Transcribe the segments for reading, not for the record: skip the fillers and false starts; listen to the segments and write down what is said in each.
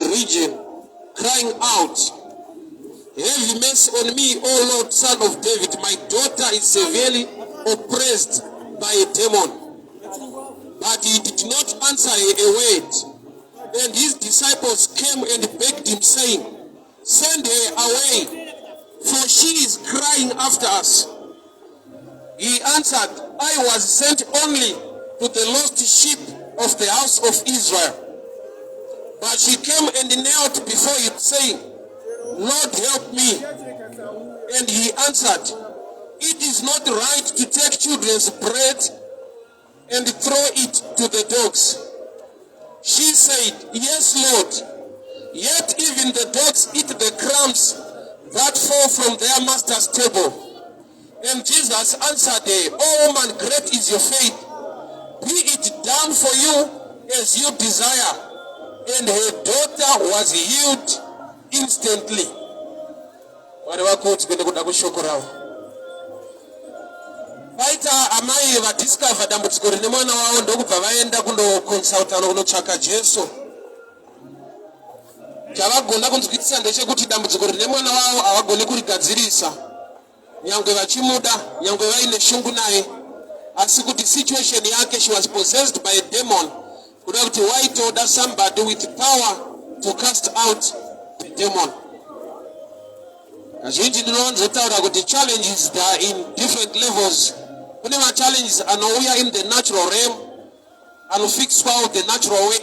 region, crying out, "Have mercy on me, O Lord, Son of David. My daughter is severely oppressed by a demon." But he did not answer a word. And his disciples came and begged him, saying, "Send her away, for she is crying after us." He answered, "I was sent only to the lost sheep of the house of Israel." But she came and knelt before him, saying, "Lord, help me." And he answered, "It is not right to take children's bread and throw it to the dogs." She said, "Yes, Lord. Yet even the dogs eat the crumbs that fall from their master's table." And Jesus answered her, "O woman, great is your faith. Be it done for you as you desire." And her daughter was healed instantly. Paita amai vadiscover dambudziko rine mwana wavo ndokubva vaenda kundokonsultana kunotsvaka Jesu. Chavagona kunzwisisa ndechekuti dambudziko rine mwana wavo havagoni kurigadzirisa. Nyangwe vachimuda, nyangwe vaine shungu naye. Asi kuti situation yake, she was possessed by a demon. Kuda kuti why told somebody with power to cast out the demon. Kazhinji ndinowanzotaura kuti challenges are in different levels. Kune challenges anouya in the natural realm, anofikiswawo the natural way.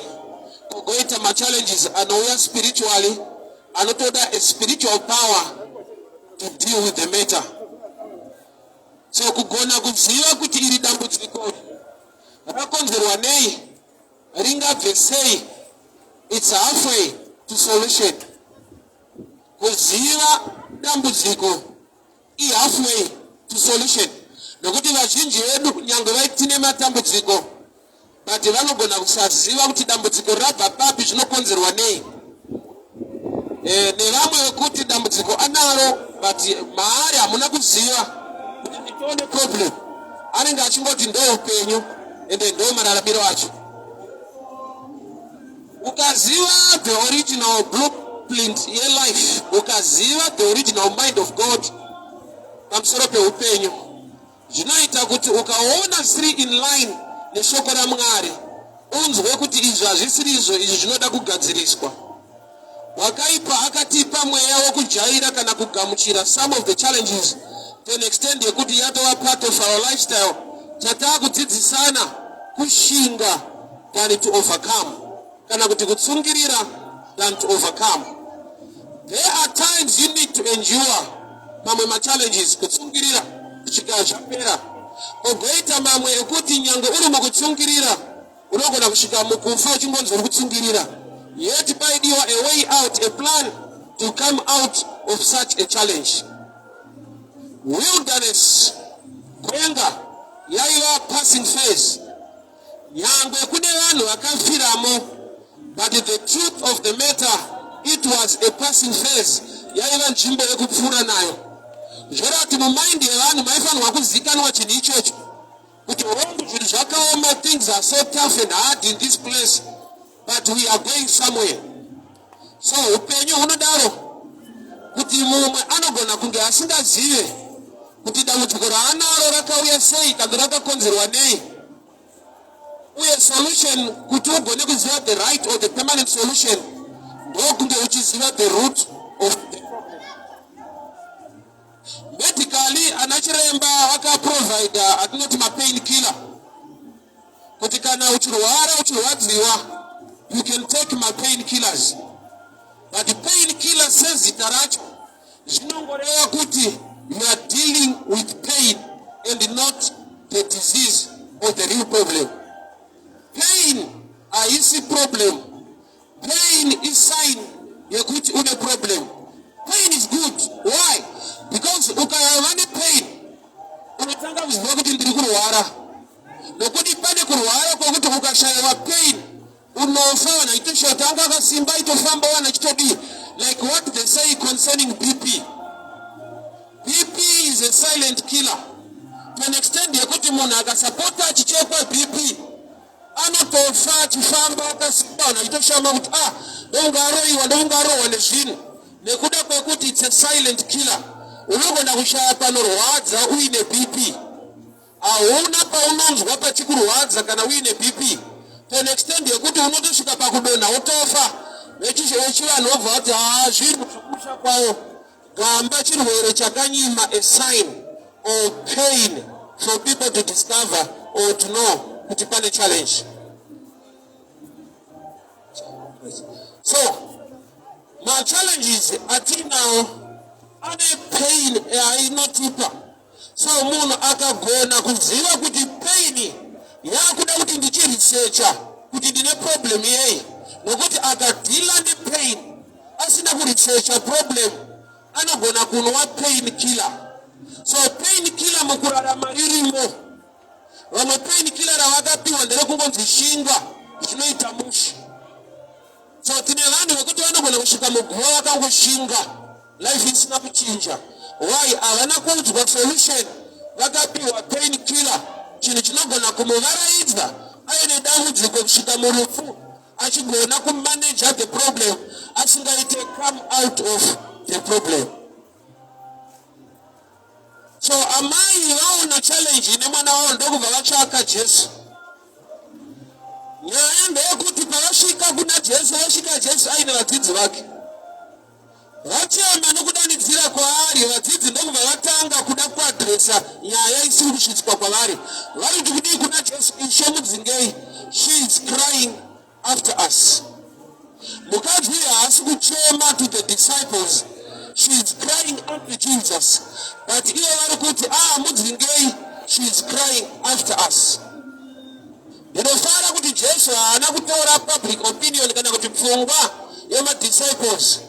Kogoita challenges anouya spiritually, anotoda a spiritual power to deal with the matter. So kugona kuziva kuti iri dambudziko rakonzerwa nei, ringabve sei, it's halfway to solution. Kuziva dambudziko i halfway to solution. Nokuti vazhinji vedu nyangwe vaitine matambudziko, but vanogona kusaziva kuti dambudziko rabva papi, zvinokonzerwa nei. Nevamwe vekuti dambudziko anaro, but maari hamuna kuziva kuti problem. Anenge achingoti ndo upenyu ende ndo mararamiro acho. Ukaziva the original blueprint ye life, ukaziva the original mind of God pamusoro peupenyu, zvinoita kuti ukaona zviri in line neshoko raMwari, unzwe kuti izvi hazvisiri izvo, izvi zvinoda kugadziriswa. Wakaipa akatipa mweya wokujaira kana kugamuchira some of the challenges to an extent yekuti yatova part of our lifestyle. Tatakudzidzisana kushinga than to overcome, kana kuti kutsungirira than to overcome. There are times you need to endure mamwe challenges, kutsungirira kusvika zvapera. Kogoita mamwe ekuti nyange uri mukutsungirira unogona kusvika mukufa uchingonzi uri kutsungirira. Yet by a way out, a plan to come out of such a challenge. Wilderness, kwenga, yaiva passing phase. Nyangwe kune vanhu vakafiramo, but the truth of the matter, it was a passing phase. Yaiva nzvimbo yekupfuura nayo. Zvorati mumind yevanhu maifanirwa kuzikanwa chinhu ichocho. Kuti hongu zvinhu zvakaoma, things are so tough and hard in this place, but we are going somewhere. So upenyu hunodaro kuti mumwe anogona kunge asingazive kuti dambudziko raanaro rakauya sei kana rakakonzerwa nei. Uye solution, kuti ugone kuziva the right or the permanent solution, ndokunge uchiziva the root of the problem. Medically, anachiremba vakaprovide atinoti pain killer. Kuti kana uchirwara uchirwadziwa, you can take my painkillers. But the painkiller says it aracho. Zvinongoreva kuti you are dealing with pain and not the disease or the real problem. Pain is a problem. Pain is sign yekuti une problem. Pain is good. Why? Because ukayavane pain, unatanga kuzwa kuti ndiri kurwara. Nokuti pane kurwara kwokuti ukashayava pain, unofa wana itoshotanga akasimba itofamba wana chitodi. Like what they say concerning BP. BP is a silent killer. To an extent yekuti munhu akasapota achichekwa BP, anotofa chifamba akasimba achitoshama kuti ndongaroiwa nezvinhu nekuda kwekuti it's a silent killer. Unogona kushaya panorwadza uine BP. Hauna paunonzwa pachikurwadza kana uine BP. To an extent yekuti unotosvika pakudonha wotofa. Vechivanhu vobva vati zviri zvokusha kwawo. Gamba chirwere chakanyima, a sign or pain for people to discover or to know kuti pane challenge. So my challenges atinawo ane pain ainotipa. So munhu akagona kuziva kuti pain yakuda kuti ndichiresearcha kuti ndine problem yei, nokuti akadhila nepain asina kuresearcha problem anogona kunwa pain killer. So pain killer mukurarama irimo. Vamwe pain killer ravakapiwa nderekungonzi shingwa zvinoita mushi. So tine vanhu vekuti vanogona kusvika muguva vakangoshinga, life isina kuchinja. Why? Havana kuudzwa solution, vakapiwa pain killer, chinhu chinogona kumuvaraidza aine dambudziko kusvika murufu, achigona kumanage the problem asingaite come out of the problem. So amai vaona challenge nemwana wavo ndokubva vatsvaka Jesu. Nyaya ndeyekuti pavasvika kuna Jesu, vasvika Jesu aine vadzidzi vake. Vachema nokudanidzira kwaari, vadzidzi ndokubva vatanga kuda kuadresa nyaya isiri kusvitswa kwavari. Vari kuti kudii kuna Jesu, Ishe mudzingei, she is crying after us. Mukadzi uyu haasi kuchema to the disciples, she is crying unto Jesus. But ivo vari kuti mudzingei, she is crying after us. Ndinofara kuti Jesu haana kutora public opinion kana kuti pfungwa yemadisciples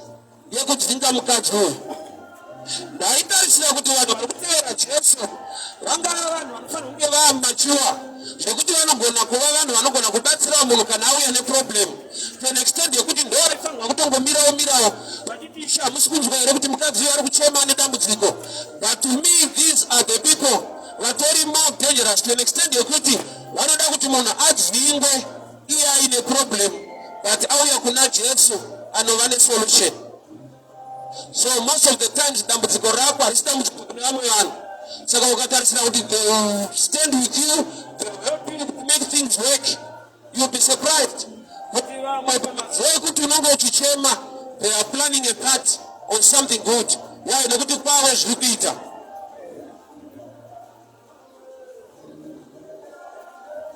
yekudzinga mukadzi uyu. Ndaitarisira kuti vanhu vari kutevera Jesu vangava vanhu vanofanira kunge vamachiwa zvekuti vanogona kuva vanhu vanogona kubatsira munhu kana auya neproblem. To an extent yekuti ndovaifanirwa kutongomirawo vachiti Ishe hamusi kunzwa here kuti mukadzi uyu ari kuchema nedambudziko. But to me these are the people vatori more dangerous to an extent yekuti vanoda kuti munhu adzingwe iye aine problem, but auya kuna Jesu anova nesolution. So most of the times dambudziko rako harisi dambudziko kune vamwe vanhu. Saka ukatarisira kuti they will stand with you, they will help you to make things work, you will be surprised. Kuti vamwe pamazuva ekuti unonge uchichema, they are planning a part of something good. Why? Nekuti kwavo zviri kuita.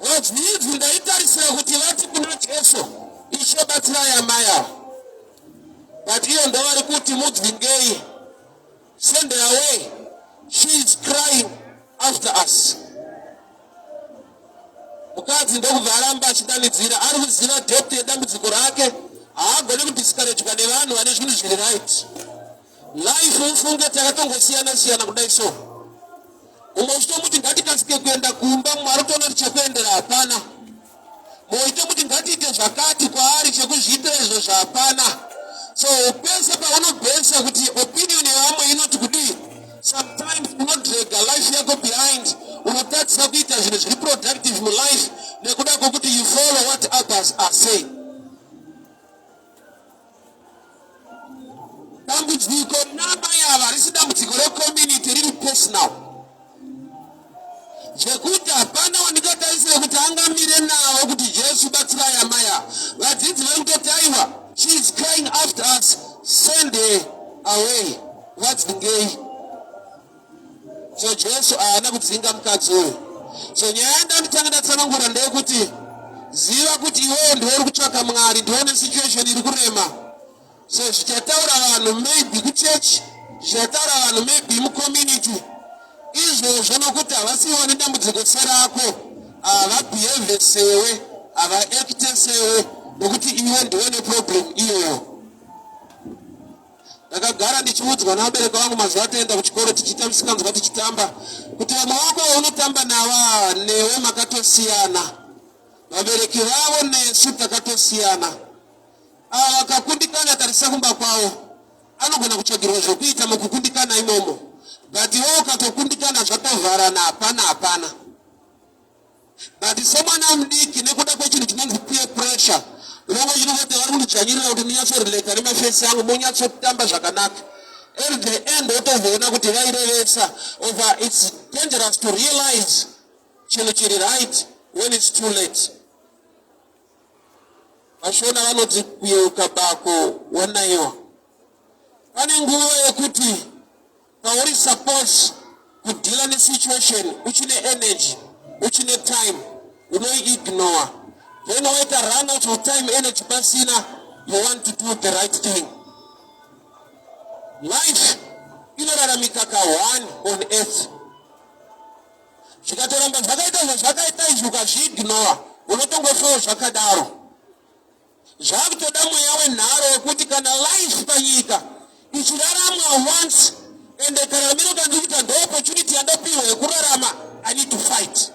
Vadzidzi ndaitarisira kuti vati kuna Jesu, Ishe batsirai amai ava. But iyo ndovari kuti mudzingei, send her away, she is crying after us. Mukadzi ndokubva aramba achidanidzira, ari kuziva depth yedambudziko rake, haagoni kudiscourageka nevanhu vane zvinhu zviri right. Life ufunge takatongosiyana kudai so. Umwe uchitomuti ngatikasike kuenda kumba, mumwe ari kutoona kuti chekuendera hapana. Mumwe uchitomuti ngatiite zvakati kwaari, chekuzviitira izvo zvahapana. So pese paunobhesa kuti opinion yevamwe inoti kudii, sometimes unodrega life yako behind, unotatisa kuita zvinhu zviri productive mulife nekuda kwokuti you follow what others are saying. Dambudziko namai ava harisi dambudziko recommunity, riri personal. Zvekuti hapana wandingatarisira kuti angamire navo kuti Jesu batsirai amai ava. Vadzidzi vari kutoti aiwa, she is crying after us, send her away. Vadzingei. So Jesu haana kudzinga mukadzi uyu. So nyaya ndanditanga ndatsanangura ndeyekuti ziva kuti iwewe ndiwe uri kutsvaka Mwari, ndione situation iri kurema. So zvichataura vanhu maybe kuchechi, zvichataura vanhu maybe mucommunity, izvozvo nokuti havasiwani dambudziko serako, havabehave sewe, havaacte sewe, nokuti iwe ndiwe neproblem iyoyo. Ndakagara ndichiudzwa navabereki vangu mazuva ataenda kuchikoro tichiita musikanzwa tichitamba, kuti vamwe vako vaunotamba nava newe makatosiyana, vabereki vavo nesu takatosiyana. Ava vakakundikana tarisa kumba kwavo, anogona kutsvagirwa zvokuita mukukundikana imomo. But iwe ukatokundikana zvatovharana hapana. That is someone I'm digging, nekuda kwechini chinonzi peer pressure. Longo chinokuti vari kundidzvanyirira kuti munyatsoreleka nemafesi angu munyatsotamba zvakanaka. At the end, otozoona kuti vairevesa over it's dangerous to realize chinhu chiri right when it's too late. Vashona vanoti kuyeuka bako wanaiwa. Pane nguva yekuti pauri suppose kudila nesituation uchine energy, uchine time, unoiignore. Then waita run out of time, energy pasina, you want to do the right thing. Life inoraramika ka1 on earth. Zvikatoramba zvakaita izvi ukazviignore, unotongofawo zvakadaro. Zvakutoda mweya wenharo wekuti kana life panyika ichiraramwa once and karamiro kandikuita ndo opportunity yandopiwa yekurarama, I need to fight.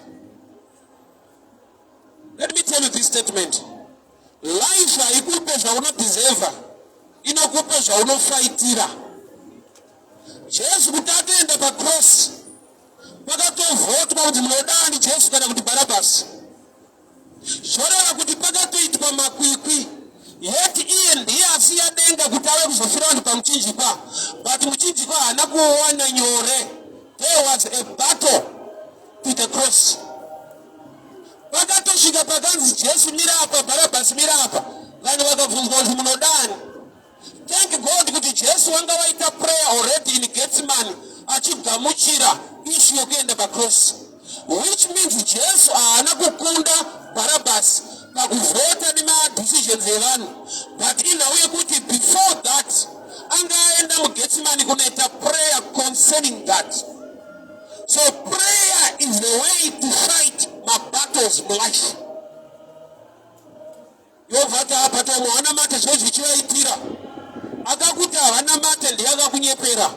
Let me tell you this statement. Life haikupe zvaunodeserva, inokupa zvaunofaitira. Jesu kuti atoenda pacross pakatovhotwa kuti munodani Jesu kana kuti Barabbas. Zvoreva kuti pakatoitwa makwikwi, yet iye ndiye asiya denga kuti ave kuzofira vanhu pamuchinjikwa, but muchinjikwa haana kuwana nyore. There was a battle to the cross. Pakatosvika pakanzi Jesu mira apa, Barabbas mira apa, vanhu vakabvunzwa kuti munodani. Thank God kuti Jesu wanga waita prayer already in Gethsemane achigamuchira issue yokuenda pacross, which means Jesu haana kukunda Barabbas pakuvhota nemadecisions evanhu, but inauye kuti before that anga aenda muGethsemane kunoita prayer concerning that. So prayer is the way to fight my battles in life. Yovhata apa tomwe wana mate zvezvichivaitira akakuti havana mate ndiye akakunyepera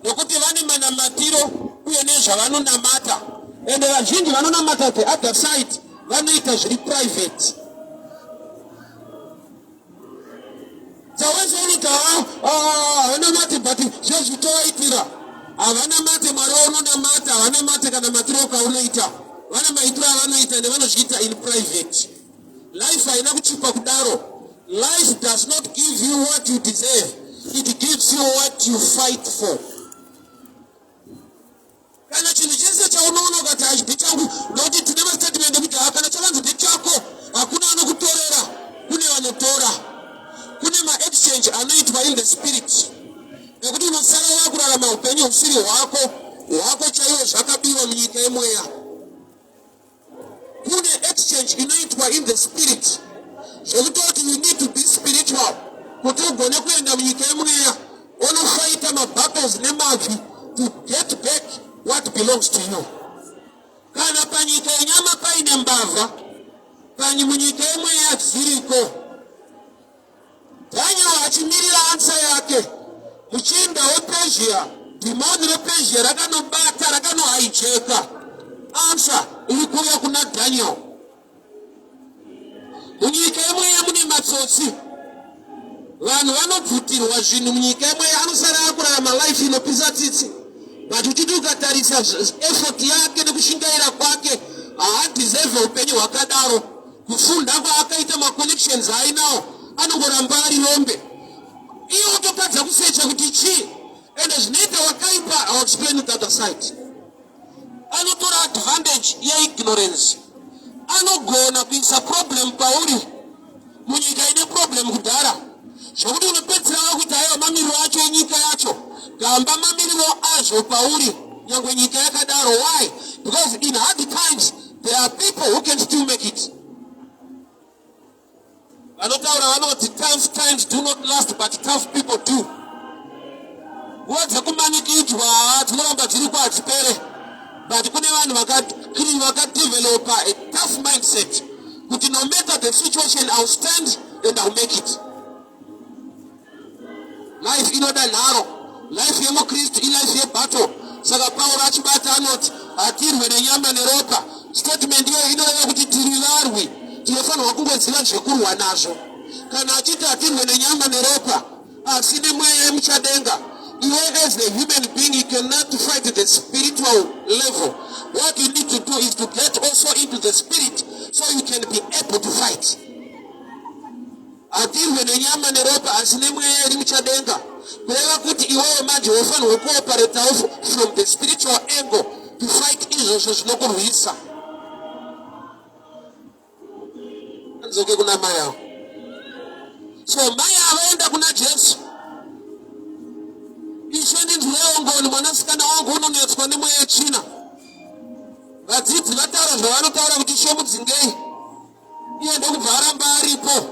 nokuti vane manamatiro uye nezvavanonamata, ende vazhinji vanonamata the other side vanoita zviri private. Tawezonita havana mate but zvezvitovaitira havana mate mwari waunonamata, havana mate kana matiro kaunoita, vana maitiro avanoita nevanozviita in private. Life haina kuchipa kudaro. Life does not give you what you deserve. It gives you what you fight for. Kana chinhu chese chaunoona ukati hachidi changu, nokuti tine mastatement ekuti kana chavanzi ndechako hakuna anokutorera, kune vanotora. Kune ma-exchange anoitwa in the spirit, nekuti unosara wakurarama upenyu husiri hwako chaiwo zvakabiwa munyika yemweya. Kune exchange inoitwa in the spirit, zvekutoti you need to be spiritual kuti ugone kuenda munyika yemweya unofaita mabattles nemabvi to get back what belongs to you. Kana panyika yenyama paine mbavha, pani munyika yemweya dziriko. Daniel achimirira ansa yake, muchinda wePersia, dhimoni rePersia rakanobata, rakanohijaika ansa iri kuuya kuna Daniel. Munyika yemweya mune matsotsi, vanhu vanobvutirwa zvinhu munyika yemweya, anosara akurarama life inopisa tsitsi, but uchiti ukatarisa effort yake nekushingaira kwake haadeserve upenyu hwakadaro. Kufunda kwaakaita maconnections ainawo anongoramba ari lombe. Iye utopedza kusecha kuti chii, ende zvinoita wakaipa. I'll explain the other side. Anotora advantage yeignorance, anogona kuisa problem pauri munyika ine problem kudhara, zvokuti unopedzera wakuti aiwa mamiriro acho enyika yacho gamba mamiriro azvo pauri nyangwe nyika yakadaro. Why? Because in hard times there are people who can still make it. Vanotaura vanoti tough times do not last but tough people do. Nguva dzekumanikidzwa dzinoramba dziriko hadzipere, but kune vanhu vakadevelopa a tough mindset kuti no matter the situation I'll stand and I'll make it. Life inoda nharo, life yemukristu ilife yebattle. Saka Paul achibata anoti hatirwe nenyama neropa. Statement iyo inoreva kuti tirivarwi, tinofanirwa kungoziva zvekurwa nazvo. Kana achiti hatirwe nenyama neropa asi nemweya yemuchadenga, iwe as a human being you cannot fight at the spiritual level what you need to do is to get also into the spirit so you can be able to fight. Atirwe nenyama neropa asine mweri muchadenga. Kureva kuti iwewe manje wofanirwa kuoperate from the spiritual angle to fight izvozvo zvinokurwisa. Anzoke kuna mai avo. So mai avaenda kuna Jesu. Ishe ndinzwirewo ngoni mwanasikana wangu unonetswa nemweya yechina. Vadzidzi vataura zvavanotaura kuti Ishe mudzingei. Iye ndokubva aramba aripo.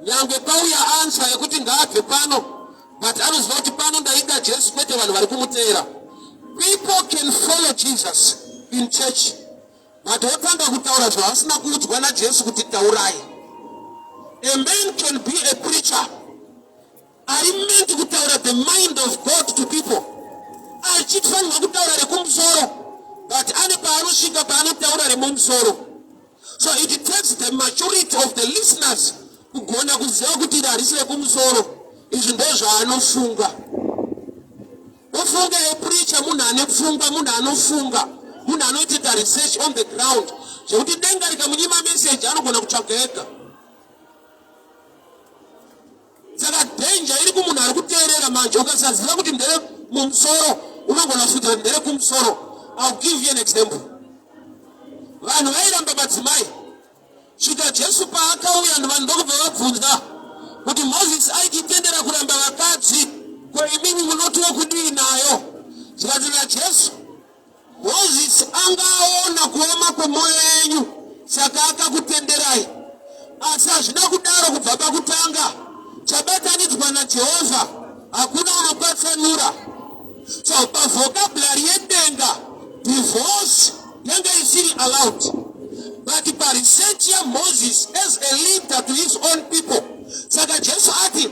Nyangwe pauya answer yekuti ngaabve pano. But anoziva kuti pano ndaida Jesu kwete vanhu vari kumuteera. People can follow Jesus in church. But wotanga kutaura zvavasina kuudzwa naJesu kuti taurai. A man can be a preacher. Ari meant kutaura the mind of God to people. Achifanirwa kutaura rekumusoro. But ane paanosvika paanotaura remumusoro. So it takes the maturity of the listeners kugona kuziva kuti harisi rekumusoro. Izvi ndozvaanofunga. Ofunga epreacher munhu ane pfungwa, munhu anofunga, munhu anoita research on the ground. Zvekuti denga rikamunyima message anogona kutsvaga ega. Saka danger iri kumunhu ari kuteerera manje ukasaziva kuti ndere mumusoro unogona kufuta ndere kumusoro. I'll give you an example. Vanhu vairamba madzimai. Svika Jesu paakauya vanhu ndokubva vabvunza kuti Moses aititendera kuramba vakadzi, ko imimi munotiwo kudii nayo? Zvikati naJesu, Moses angaona kuoma kwemwoyo yenyu saka akakutenderai. Asi hazvina kudaro kubva pakutanga. Chabatanidzwa naJehovha hakuna unopatsanura. So pavhokabhulari yedenga divorce yanga isiri allowed. But paresearch ya Moses as a leader to his own people. Saka Jesu ati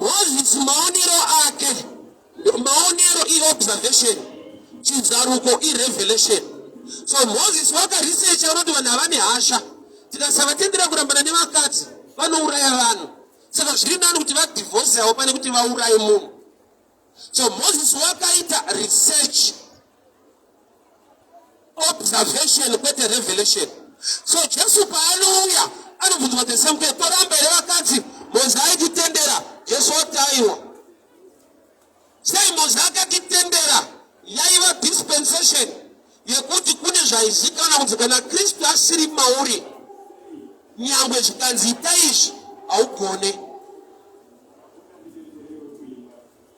Moses maonero ake, maonero i-observation, chizaruko i-revelation. So Moses waka research unoti vanhu havane hasha. Tikasavatendera kurambana nevakadzi vanouraya vanhu. Saka zviri nani kuti vadivorce yavo pane kuti vauraye munhu. So Moses wakaita research, observation kwete revelation. So Jesu paanouya anobvunzwa the same thing. Toramba here vakadzi Moses aititendera. Jesu otaiwa. Sei Moses akatitendera yaiva dispensation yekuti kune zvaizikanwa kuti kana Kristu asiri mauri nyangwe zvikanzi ita izvi haugone.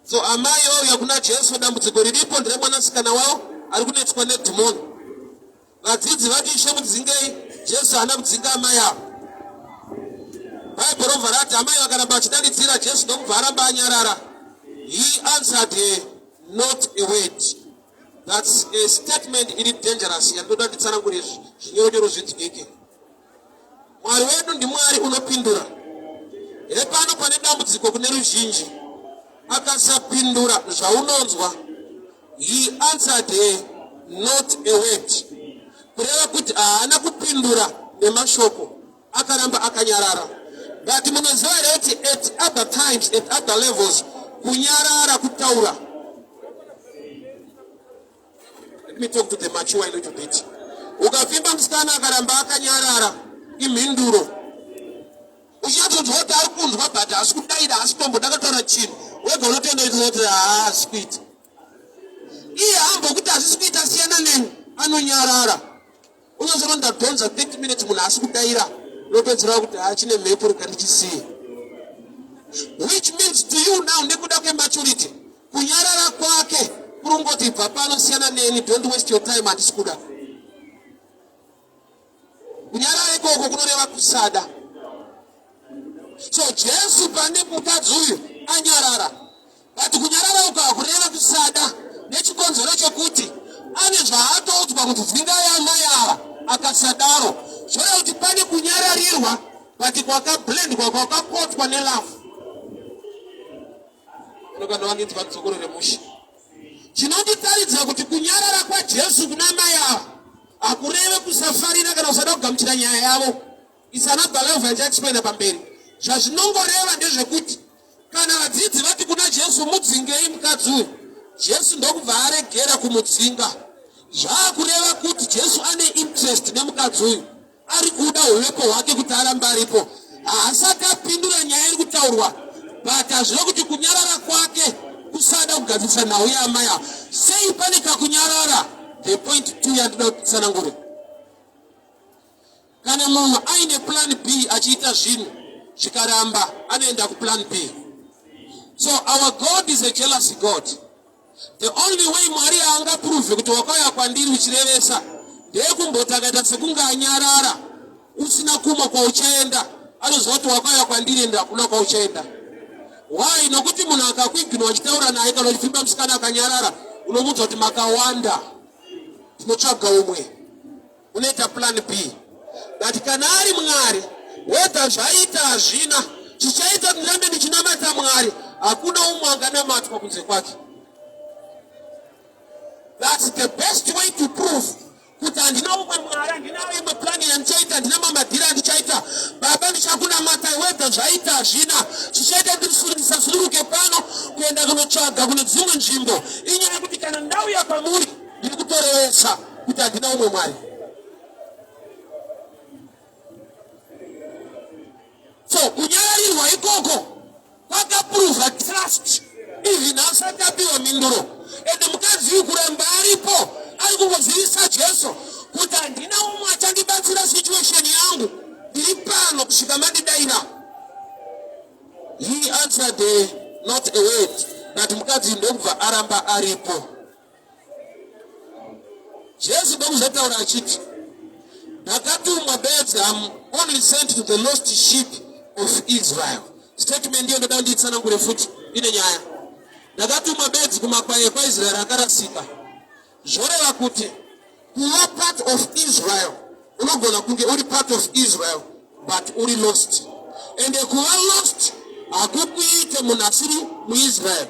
So amai ouya kuna Jesu, dambudziko riripo nderemwanasikana wavo ari kunetswa nedhimoni. Vadzidzi vati Ishe mudzingei. Jesu haana kudzinga amai avo. Bhaibheri robva rati amai vakaramba vachidanidzira Jesu ndokubva aramba anyarara. He answered her not a word. That's a statement iri dangerous. Yandoda nditsanangure zvinyoronyoro zvidyike. Mwari wedu ndiMwari unopindura. Pano pane dambudziko kune ruzhinji. Akasapindura zvaunonzwa. He answered her not a word. Kureva kuti haana kupindura nemashoko. Akaramba akanyarara. But munoziva here kuti at other times, at other levels, kunyarara kutaura. Let me talk to the mature a little bit. Ukavimba musikana akaramba akanyarara imhinduro. Uchatodzi kuti ari kunzwa but hasi kudaira hasi tombodakataura chinhu. Wega unotoenda kuti haasi kuita. Iye hambokuti hasisi kuita siyana neni anonyarara. Unozoronda dhonza 30 minutes munhu hasi kudaira. Unopedzera kuti hachine mhepo rikarichisiye. Which means to you now nekuda kwematurity kunyarara kwake kurongoti bva pano siyana neni, don't waste your time, handisi kuda. Kunyarara ikoko kunoreva kusada. So Jesu pane mukadzi uyu anyarara. But kunyarara uko hakureva kusada nechikonzero chokuti ane zvaatoudzwa kuti dzingai amai ava akasadaro. Zvoreva kuti pane kunyararirwa but kwakablendwa kwakapotwa nelafu. Unokanda wanginzwa dzokoro remushi. Chinonditaridza kuti kunyarara kwaJesu kuna mai ava hakureve kusafarira kana kusada kugamuchira nyaya yavo. Isanabva level ndichaexplaina pamberi. Zvazvinongoreva ndezvekuti kana vadzidzi vati kuna Jesu mudzingei mukadzi uyu, Jesu ndokubva aregera kumudzinga. Zvakureva kuti Jesu ane interest nemukadzi uyu. Ari kuda uvepo hwake kuti arambe aripo. Haasati apindura nyaya iri kutaurwa. But azviva kuti kunyarara kwake kusada kugadzirisa nhau yamaya. Sei pane kakunyarara? The point 2 yandinoda kutsanangura. Kana munhu aine plan B achiita zvinhu zvikaramba anoenda kuplan B. So our God is a jealous God. The only way Mwari angaprove kuti wakauya kwandiri uchirevesa ndeyekumboti akaita sekunge anyarara usina kuma kwauchaenda, anoziva kuti wakauya kwandiri ende hakuna kwauchaenda. Why? Nokuti munhu akakuignore achitaura naye kana uchifimba musikana akanyarara, unomuudza kuti makawanda, tinotsvaga umwe, unoita plan B. But kana ari Mwari, whether zvaita hazvina, chichaita ndirambe ndichinamata Mwari, hakuna umwe anganamatwa kunze kwake. That's the best way to prove kuti handina umwe Mwari, handina imwe plan yandichaita, handina mamadhiri andichaita. Baba ndichakunamata, whether zvaita hazvina, chichaita ndisasuruke pano kuenda kunotsvaga kune dzimwe nzvimbo. Inyaya yekuti kana ndauya kwamuri ndiri kutorevesa kuti handina umwe Mwari. So kunyararirwa ikoko kwakaprova trust even asati apiwa minduro. Ende mukadzi uyu kuramba aripo ari kungozivisisa Jesu kuti handina umwe achandibatsira situation yangu, ndiri pano kusvika mandidaira. He answered not a word, but mukadzi ndokubva aramba aripo. Jesu ndokuzotaura achiti, ndakatumwa bedzi, I'm only sent to the lost sheep of Israel. Statement ndiyo ndoda nditsanangure futi ine nyaya. Ndakatumwa bedzi kumakwai ekwaIsraeri akarasika. Zvoreva kuti kuva part of Israel unogona kunge uri part of Israel but uri lost. Ende kuva lost hakukuite munhu asiri muIsrael.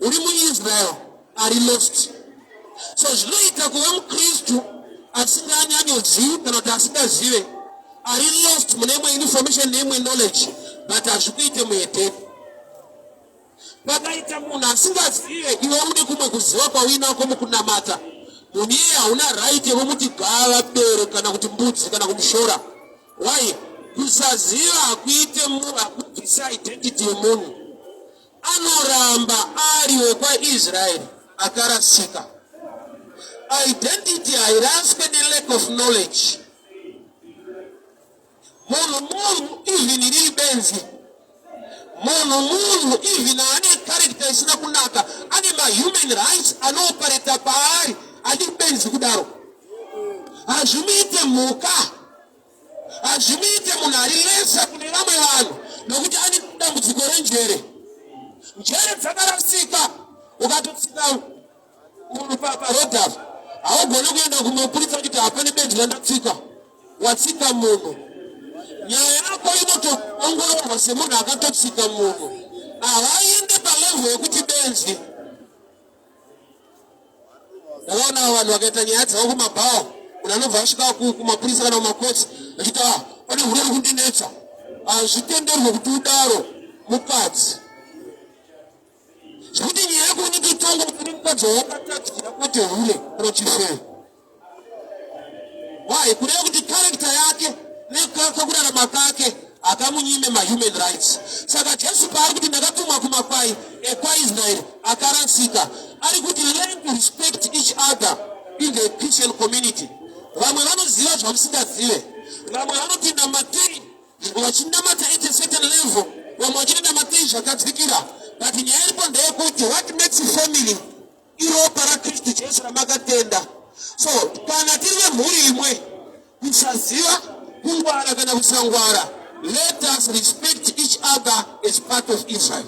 Uri muIsrael ari lost. So zvinoita kuva muKristu asinganyanyozivi kana kuti asingazive, ari lost mune imwe information neimwe knowledge, but hazvikuite muhedheni. Pakaita munhu asingazive iwe uri kumwe kuziva kwauinako mukunamata, munhu iye hauna right yemuti gava, bere kana kuti mbudzi kana kumushora. Why? Kusaziva hakuite munhu, hakubvisa identity yemunhu. Anoramba ari wekwaIsraeri akarasika. Identity hairaswe nelack of knowledge. Munhu even iri benzi, munhu even ane character isina kunaka, ane human rights anopareta paari, ane benzi kudaro. Hazvimuite mhuka, hazvimuite munhu ari lesa kune vamwe vanhu nokuti ane dambudziko renjere. Njere dzakarasika, ukatotsika munhu parodhafu haugoni kuenda kumapurisa kuti hapane benzi randatsika. Watsika munhu, nyaya yako inotoongororwa semunhu akatotsika munhu. Havaende palevel yekuti benzi. Ndakaona vanhu vakaita nyaya dzavo kumabhawa, munhu anobva asvika kumapurisa kana kumakotsi achiti pane hureri kundinetsa. Hazvitenderwe kuti udaro mukadzi. Zvekuti nyaya yako inototonga kuti mukadzi wawakatadzira kuti hure kana chifero. Why? Kureva kuti character yake nekakurarama kake akamunyime human rights. Saka Jesu paari kuti ndakatumwa kumakwai ekwaIsraeri akarasika, ari kuti learn to respect each other in the Christian community. Vamwe vanoziva zvamusingazive, vamwe vanoti namatei vachinamata at a certain level, vamwe vachinamata zvakadzikira. But nyaya iripo ndeyekuti what makes a family iropa raKristu Jesu ramakatenda. So kana tiri vemhuri imwe, kusaziva kungwara kana kusangwara, let us respect each other as part of Israel.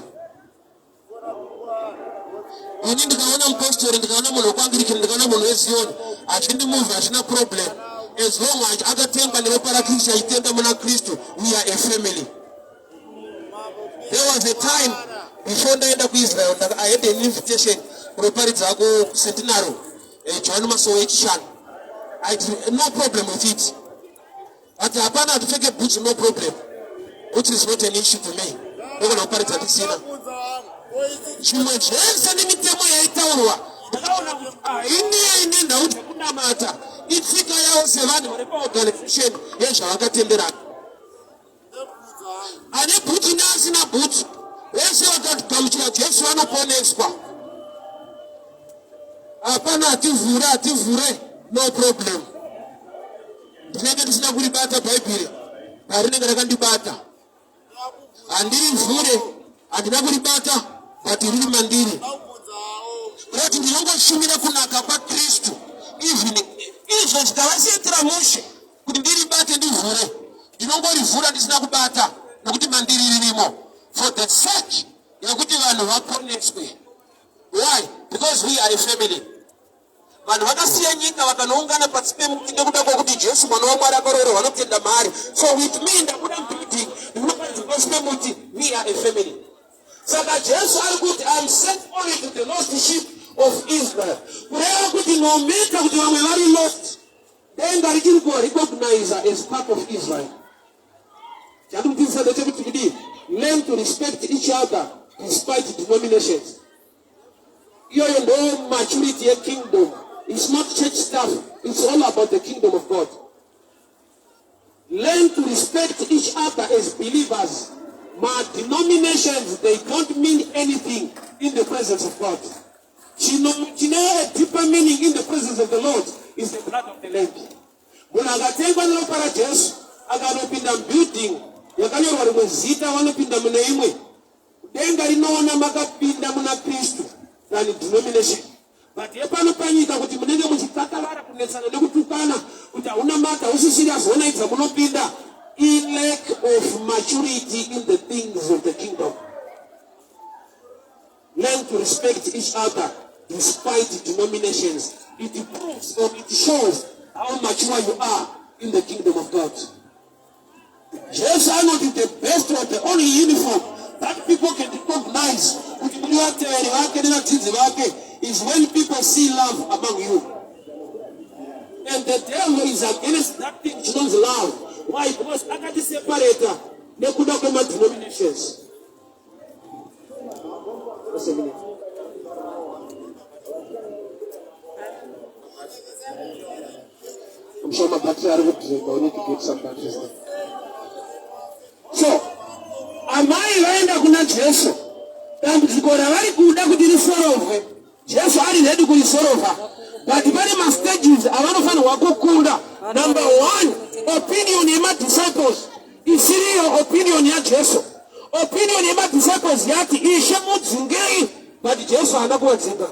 Ini ndikaona mupostori, ndikaona munhu wekwangirikini, ndikaona munhu weZioni, hachindimuvha, hachina problem. As long as akatenga neropa raKristu, achitenda muna Kristu, we are a family. There was a time before ndaenda kuIsrael, I had an invitation kunoparidza kuCentenary, John Masowe echishanu. I had no problem with it. But hapana hatupfeke boots, no problem. Which is not an issue to me. Ndoko nakuparidza tisina. Zvimwe zvese nemitemo yaitaurwa ine ndauti kunamata itsika yawo sevanhu vari paorganization yezvavakatenderana. Ane bhutsu neasina bhutsu vese vakagamuchira Jesu vanoponeswa. Hapana ativhure no problem. Ndinenge ndisina kuribata bhaibheri parinenge rakandibata. Handiri mvhure, handina kuribata but riri mandiri. Kuti ndinongoshumira kunaka kwaKristu izvo zvikavasiitira mushe kuti ndiribate ndivhure, ndinongorivhura ndisina kubata nokuti mandiri ririmo for the sake yakuti vanhu vaponeswe. Why? Because we are a family. Vanhu vakasiya nyika vakanoungana pasi pemuti nekuda kwokuti Jesu mwana waMwari akarorerwa vanotenda maari. So with me ndabuda building ndinoparidza pasi pemuti, we are a family. Saka Jesu ari kuti I am sent only to the lost sheep of Israel. Kureva kuti no matter kuti vamwe vari lost, denga richiri kurecognize as part of Israel. Chandikutisa ndechekuti kudii? Learn to respect each other despite denominations. Iyoyo ndo maturity ye kingdom. It's not church stuff. It's all about the kingdom of God. Learn to respect each other as believers. My denominations, they don't mean anything in the presence of God. A deeper meaning in the presence of the Lord is the blood of the Lamb. When I got taken over para Jesu, I got up in the building. You can hear what was zita one up in the name. Then I know na makapinda muna Kristu than denomination. But yepano Panyika kuti munenge muchitakalala kunesana nekutukana kuti hauna mata usi serious wona idza munopinda in lack of maturity in the things of the kingdom. Learn to respect each other despite denominations. It proves or it shows how mature you are in the kingdom of God. Jesus are not the best or the only uniform that people can recognize is when people see love among you. And the devil is against that thing which knows love. Why? Because I got the separator. They could not come at denominations. Just a minute. I'm sure my battery are going to need to get some batteries there. So, amai vaenda kuna Jesu. Dambudziko ravari kuda kuti risorovhe. Jesu ari ready kurisorovha. But pane mastages avanofanirwa kukunda. Number one, opinion yema disciples. Isiriyo opinion ya Jesu. Opinion yema disciples yati ishe mudzingei. But Jesu haana kuwadzinga.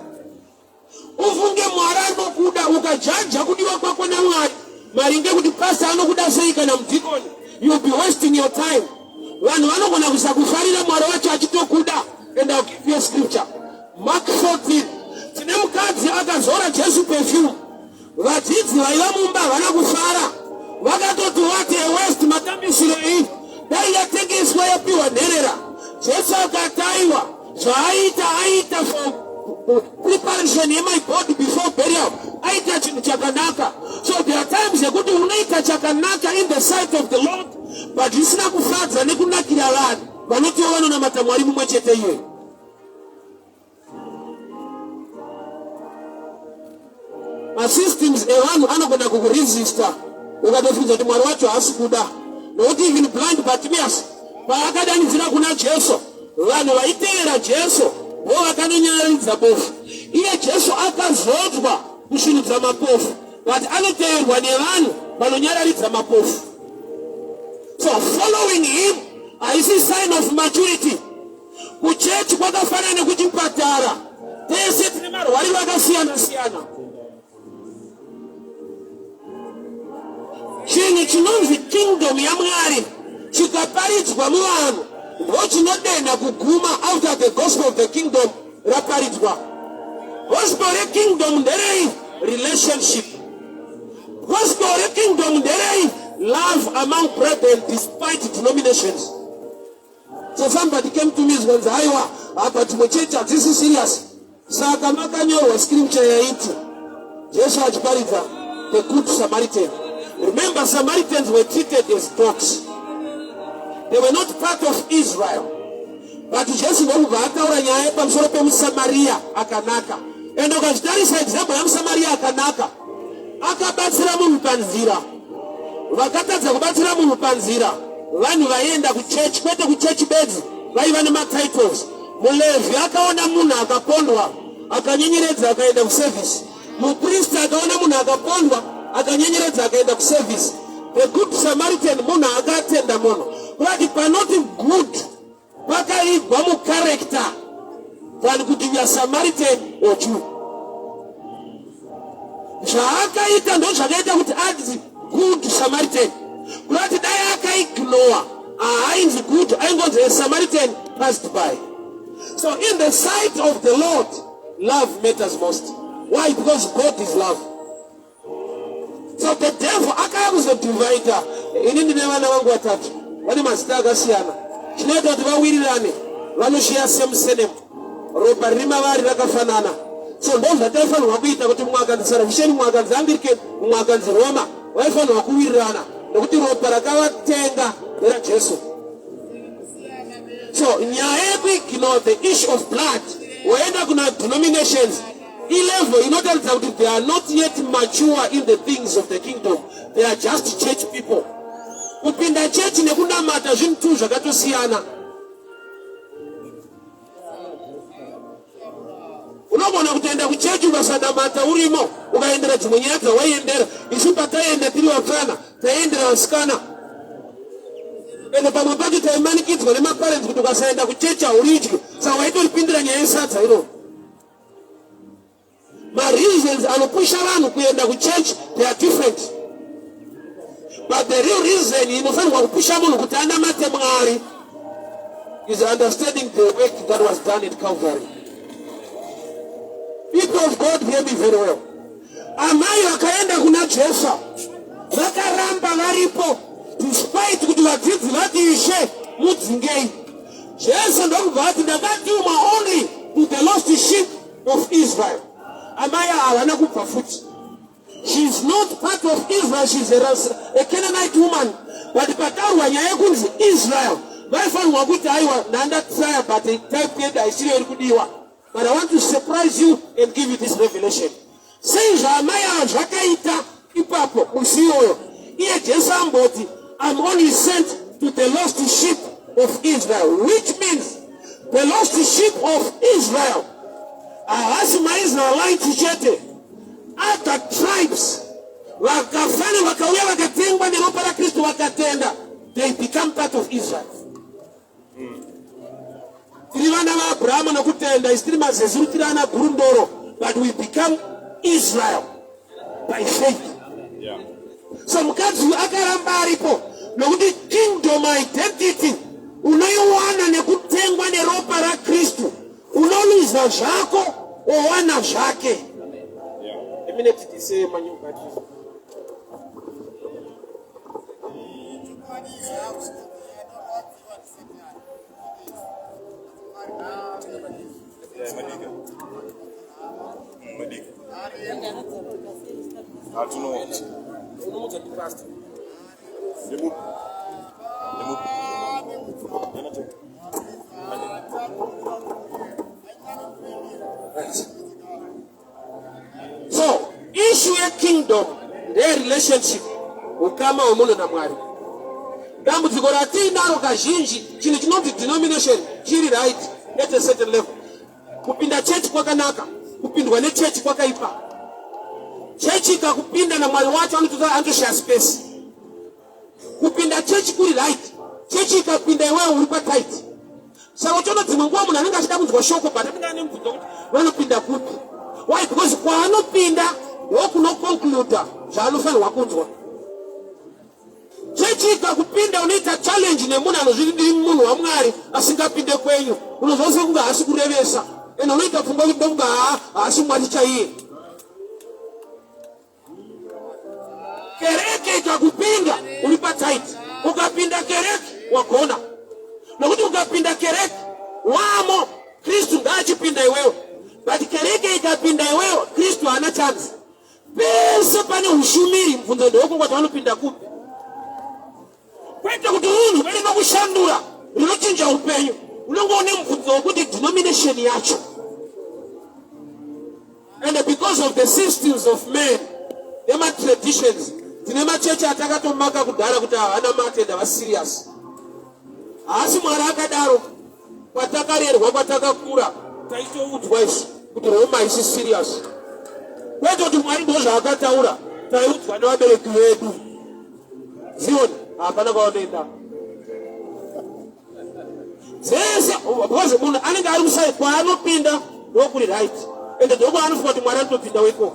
Ufunge mwarano kuda ukajaja kudiwa kwako na Mwari. Maringe kuti pastor anokuda sei kana mudikoni. You'll be wasting your time. Vanhu vanogona kusakufarira Mwari wacho achitokuda. And I'll give you a scripture. Mark 14. Tine mukadzi akazora Jesu perfume. Vadzidzi vaiva mumba havana kufara. Vakatoti what a waste matambisiro iyi. Dai yatengeswa yapiwa nherera. Jesu akataiwa. Zvaaita for preparation yemai body before burial. Aita chinhu chakanaka. So there are times yekuti unoita chakanaka in the sight of the Lord, but zvisina kufadza nekunakira vanhu vanoti vanonamata Mwari mumwe chete iye. Masystems evanhu anogona kukuresista ukatofunza kuti Mwari wacho haasi kuda. Nokuti even blind Bartimaeus paakadanidzira kuna Jesu, vanhu vaiteera Jesu vo vakanonyaradza bofu. Iye Jesu akazodzwa kusvinudza mapofu, but anoteerwa nevanhu vanonyararidza mapofu. So following him haisi sign of maturity. Kuchechi kwakafanana nekuchipatara. Tese tine marwariro akasiyana siyana. Chinhu chinonzi kingdom yaMwari chikaparidzwa muvanhu ndochinodenda kuguma after the gospel of the kingdom raparidzwa. Gospel rekingdom nderei? Relationship. Gospel rekingdom nderei? Love among brethren despite denominations. So somebody came to me and said, "Aiwa, but muchecha, this is serious." Saka makanyorwa scripture yaiti Jesu achiparidza the good Samaritan. Remember, Samaritans were treated as dogs. They were not part of Israel. But Jesu ndokubva ataura nyaya pamusoro pemuSamaria akanaka. ende ukachitarisa example yamuSamaria akanaka. Akabatsira munhu panzira. Vakatadza kubatsira munhu panzira. Vanhu vaenda kuchurch, kwete kuchurch beds, vaiva nematitles. Mulevi akaona munhu akapondwa, akanyenyeredza akaenda kuservice. Mupriest akaona munhu akapondwa, akanyenyeredza akaenda kuservice. The good Samaritan munhu akatenda munhu. Kuti panoti good pakaigwa mucharacter than kuti we are Samaritan or Jew. Zvaakaita ndo zvakaita kuti adzi good Samaritan. Kuti dai akaignore ainzi good, aingonzi a Samaritan passed by. So in the sight of the Lord, love matters most. Why? Because God is love. So the devil akakuzodivida. Inini nevana vangu vatatu vane mazita akasiyana. Chinoita kuti vawirirane, vanoshiya same surname, ropa rima vari rakafanana. So ndo zvataifanirwa kuita kuti mumwe akanzi Salvation, mumwe akanzi Anglican, mumwe akanzi Roma, vaifanirwa kuwirirana nekuti ropa rakavatenga neraJesu. So nyaya yekuignore the issue of blood, waenda kuna denominations, level inotaridza kuti they are not yet mature in the things of the kingdom. They are just church people. Kupinda church nekunamata zvinhu tu zvakatosiyana. Unogona kutoenda kuchechi ukasanamata urimo, ukaendera dzimwe nyaya dzawaiendera. Isu pataenda tiri vapfana, taendera vasikana. Ende pamwe pacho taimanikidzwa nemaparents kuti ukasaenda kuchechi hauridyi. Saka waitoripindira nyaya yesadza iro. My reasons anopusha vanhu kuenda kuchechi, they are different. But the real reason inofanirwa kupusha munhu kuti anamate Mwari is understanding the work that was done at Calvary. People of God hear me very well. Amai vakaenda kuna Jesu vakaramba varipo despite kuti vadzidzi vati Ishe mudzingei. Jesu ndokubva ati ndakatuma only to the lost sheep of Israel. Amai havana kubva futi. She is not part of Israel, she is a Canaanite woman. But pataurwa nyaya yekunzi Israel, vaifanirwa kuti aiwa ndandatsaya but type yedu haisiri iri kudiwa. But I want to surprise you and give you this revelation. Sei zvaamai ava zvakaita ipapo musi iyoyo. Iye Jesu amboti, I'm only sent to the lost sheep of Israel, which means the lost sheep of Israel. Havasi maIsraelite chete, other tribes vakafana vakauya vakatengwa neropa raKristu vakatenda, they become part of Israel. Tiri vana vaAbrahama nokutenda, isitiri mazezuru tiri ana gurundoro, but we become Israel by faith. Yeah. So mukadzi akaramba aripo nokuti kingdom identity unoiwana nekutengwa neropa raKristu. Unoluza zvako owana zvake. A minute to say manyumba. So, issue a kingdom, their relationship ukama omuno na Mwari. Dambudziko ratinaro kazhinji chinhu chinonzi denomination chiri right at a certain level. Kupinda church kwakanaka, kupindwa nechurch kwakaipa. Church ikakupinda na Mwari wacho anoshare space. Kupinda church kuri right, church ikapinda iwewe uri patight. Saka uchiona dzimwe nguva munhu anenge achida kunzwa shoko but anenge ane mubvunzo kuti vanopinda kupi. Why? Because kwaanopinda ndokunoconcluda zvaanofanirwa kunzwa. Chechi ikakupinda unoita challenge nemunhu anozviti ndiri munhu waMwari asingapinde kwenyu, unozose kunge haasi kurevesa, ende unoita pfungwa kuti ndokunge haasi Mwari chaiye. Kereke ikakupinda uri patight, ukapinda kereke wagona. Nokuti ukapinda kereke wamo Kristu ngaachipinda iwewe. But kereke ikapinda iwewe Kristu hana chance. Pese pane ushumiri mvunzo ndokungwa vanopinda kupi. Kwete kuti munhu vaida kushandura rinochinja upenyu, unongoone mvunzo wekuti denomination yacho. because of the systems of men, nema traditions, tinema cheche atakatomaka kudhara kuti hana matenda va serious. Asi Mwari akadaro kwatakarerwa kwatakakura taitoudzwa isu kuti Roma isi serious. Kwete kuti Mwari ndozvaakataura taiudzwa nevabereki vedu. Zioni hapana kwaonoenda. Dzese because munhu anenge ari kusai kwaanopinda ndokuri right. Ende ndoko anofunga kuti Mwari anotopinda weko.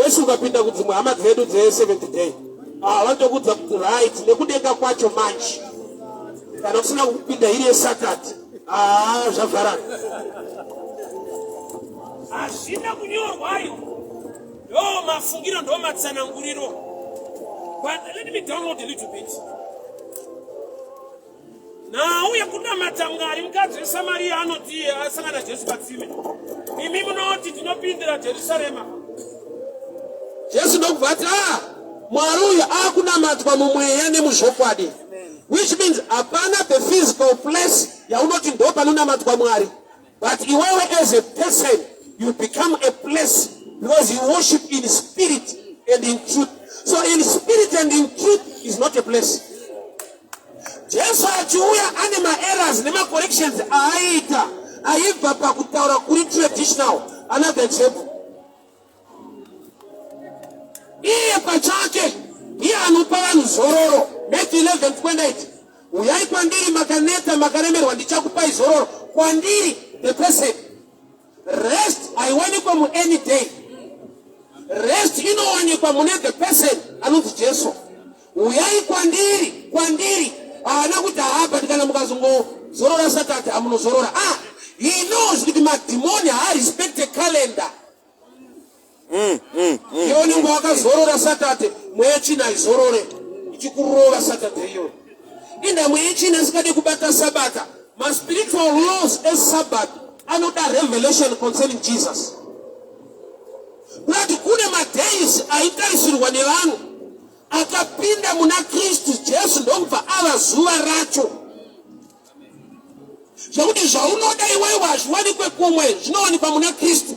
Wese ukapinda kudzimwe hama dzedu dze-Seventh Day vanotokudza kuti right nekudenga kwacho manje. Kana usina kupinda iri yeSaturday zvavharana. Hazvina kunyorwayo. Ndo mafungiro ndo matsananguriro. But let me download a little bit. Now we kuna matangari mukadzi weSamaria anoti asangana Jesu patsime. Imi munoti tinopindira Jerusalema. Jesu ndokubvati Mwari uyu akunamatwa mumweya nemuzvokwadi. Which means hapana the physical place yaunoti ndo panonamatwa Mwari. But iwewe as a person you become a place because you worship in spirit and in truth. So in spirit and in truth is not a place. Jesu achiuya ane ma-errors nema-corrections aaita aibva pakutaura kuri traditional. Another example. Iye pachake iye anopa vanhu zororo. Matthew 11:28. Uyai kwandiri makaneta makaremerwa ndichakupai zororo. Kwandiri the person. Rest haiwanikwa mu any day. Rest inowanikwa mune the person anonzi Jesu. Uyai kwandiri haana kuti but kana mukazongozorora Saturday amunozorora. He knows kuti madhimoni respect a calendar. Yoni wakazorora Saturday mwechina izorore ichikurova Saturday iyo. Inda mwechina isikade kubata Sabata. My spiritual laws as Sabbath anoda revelation concerning Jesus. But kune madays aitarisirwa nevanhu akapinda muna Kristu Jesu ndokubva ava zuva racho. Zvakuti zvaunoda iwewe hazviwanikwe kumwe zvinowanikwa muna Kristu.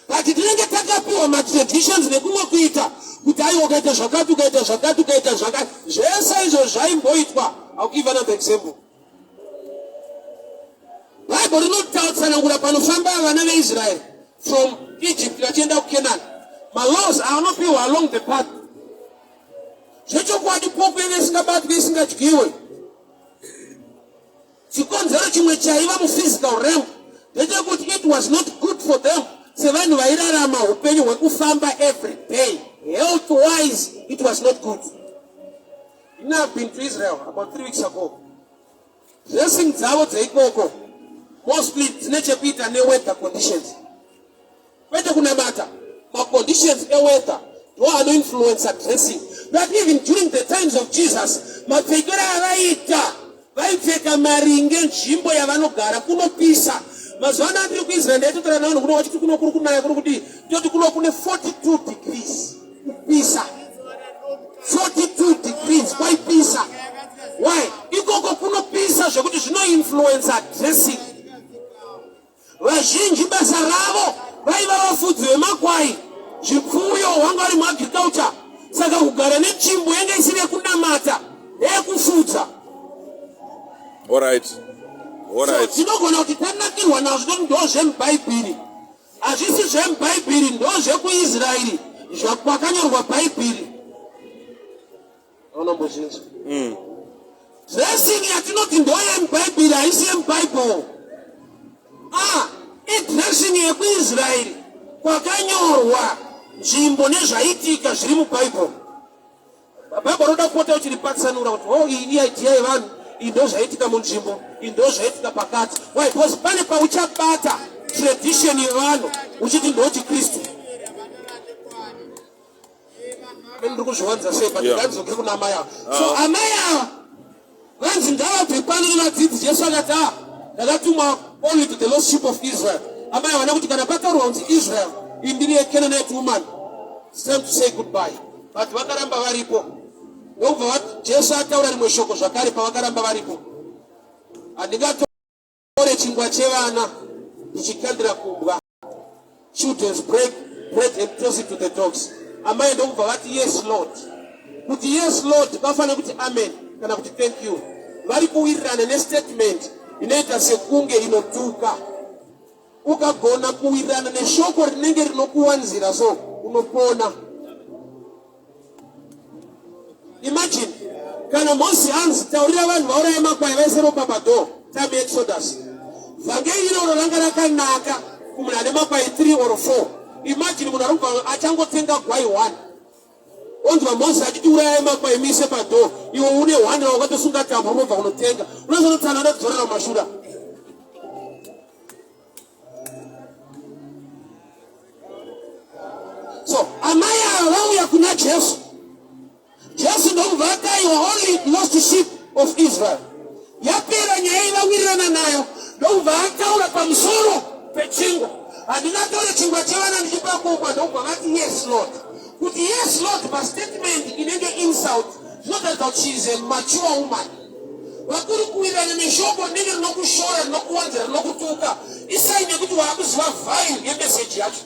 But tinenge takapiwa matraditions nekumwe kuita kuti aiwa ukaita zvakati ukaita zvakati ukaita zvakati. Zvese izvo zvaimboitwa. I'll give another example. Bible rinotsanangura panofamba vana veIsrael from Egypt vachienda kuCanaan. Malaws anopiwa along the path. Zvechokwadi popo isingabatwi isingadyiwe. Chikonzero chimwe chaiva muphysical realm ndechekuti it was not good for them sevanhu vairarama upenyu hwekufamba every day. Health wise it was not good. You know, I've been to Israel about 3 weeks ago. Dressing dzavo dzeikoko mostly dzine chekuita neweather conditions. Kwete kunamata maconditions eweather ndo anoinfluenza dressing. But even during the times of Jesus mapfekero avaita vaipfeka maringe nzvimbo yavanogara kunopisa. Mazuva ano atiri kuIsrael ndaitotora navanhu kuno vachiti kuno kuri kunaya kuri kuti ndoti kuno kune 42 degrees kupisa. 42 degrees kwaipisa. Why? Ikoko kunopisa zvekuti zvinoinfluenza dressing. Vazhinji basa ravo vaiva vafudzi vemakwai. Zvipfuyo wanga vari muagriculture. Saka kugara netsvimbo yanga isiri yekunamata yekufudza. Alright. So tinogona kuti tanakirwa nazvo ndo zvemubhaibheri. Hazvisi zvemubhaibheri ndo zvekuIsraeri zvakanyorwa bhaibheri. Anombozvinzwa. Dressing yatinoti ndo yemubhaibheri haisi yemubhaibheri. Idressing yekuIsraeri kwakanyorwa nzvimbo nezvaitika zviri mubhaibheri. Bhaibheri roda kupota uchiripatsanura kuti iyi idea yevanhu iyi ndo zvaitika munzvimbo iyi ndo zvaitika pakati. Why? Because pane pauchabata tradition yevanhu uchiti ndo chiKristu. Ndiri kuzviwanza sei but ngadzokere kuna amai ava. So amai ava vanzi ngavabve pano nevadzidzi. Jesu akati ndakatumwa only to the lost sheep of Israel. Amai havana kuti kana pataurwa kunzi Israel iyi ndiri yeCanaanite woman, it's time to say goodbye. But vakaramba varipo. Ndobva Jesu ataura rimwe shoko zvakare pavakaramba varipo. Handingatore chingwa chevana tichikandira kumbwa. Children's bread and toss it to the dogs. Amai ndokubva vati yes Lord. Kuti yes Lord vafana kuti amen kana kuti thank you. Vari kuwirirana nestatement inoita sekunge inotuka. Ukagona kuwirirana neshoko rinenge rinokuwanzira so unopona. Imagine kana Moses hands taurira vanhu vauraya makwai vese ropa pado time Exodus. Vhangeri iro ranga rakanaka kumuna nemakwai 3 or 4. Imagine munhu arikubva achangotenga gwai 1. Onzwa Moses achiti uraya makwai mise pado. Iwe une 1 wakatosunga tambo unobva unotenga. Unozonotsana ndodzorera mumashure. So amaya vauya kuna Jesu. Jesu ndokubva akaiwa only lost sheep of Israel. Yapera nyaya ivawirirana nayo ndokubva ataura pamusoro pechingwa. Handingatora chingwa chevana ndichipa kupa ndokubva vati yes Lord. Kuti yes Lord pastatement inenge insult zvinotaridza kuti she is a mature woman. Vakuri kuwirirana neshoko rinenge rinokushora rinokuwanzira rinokutuka isaini yekuti waakuziva vhai yemeseji yacho.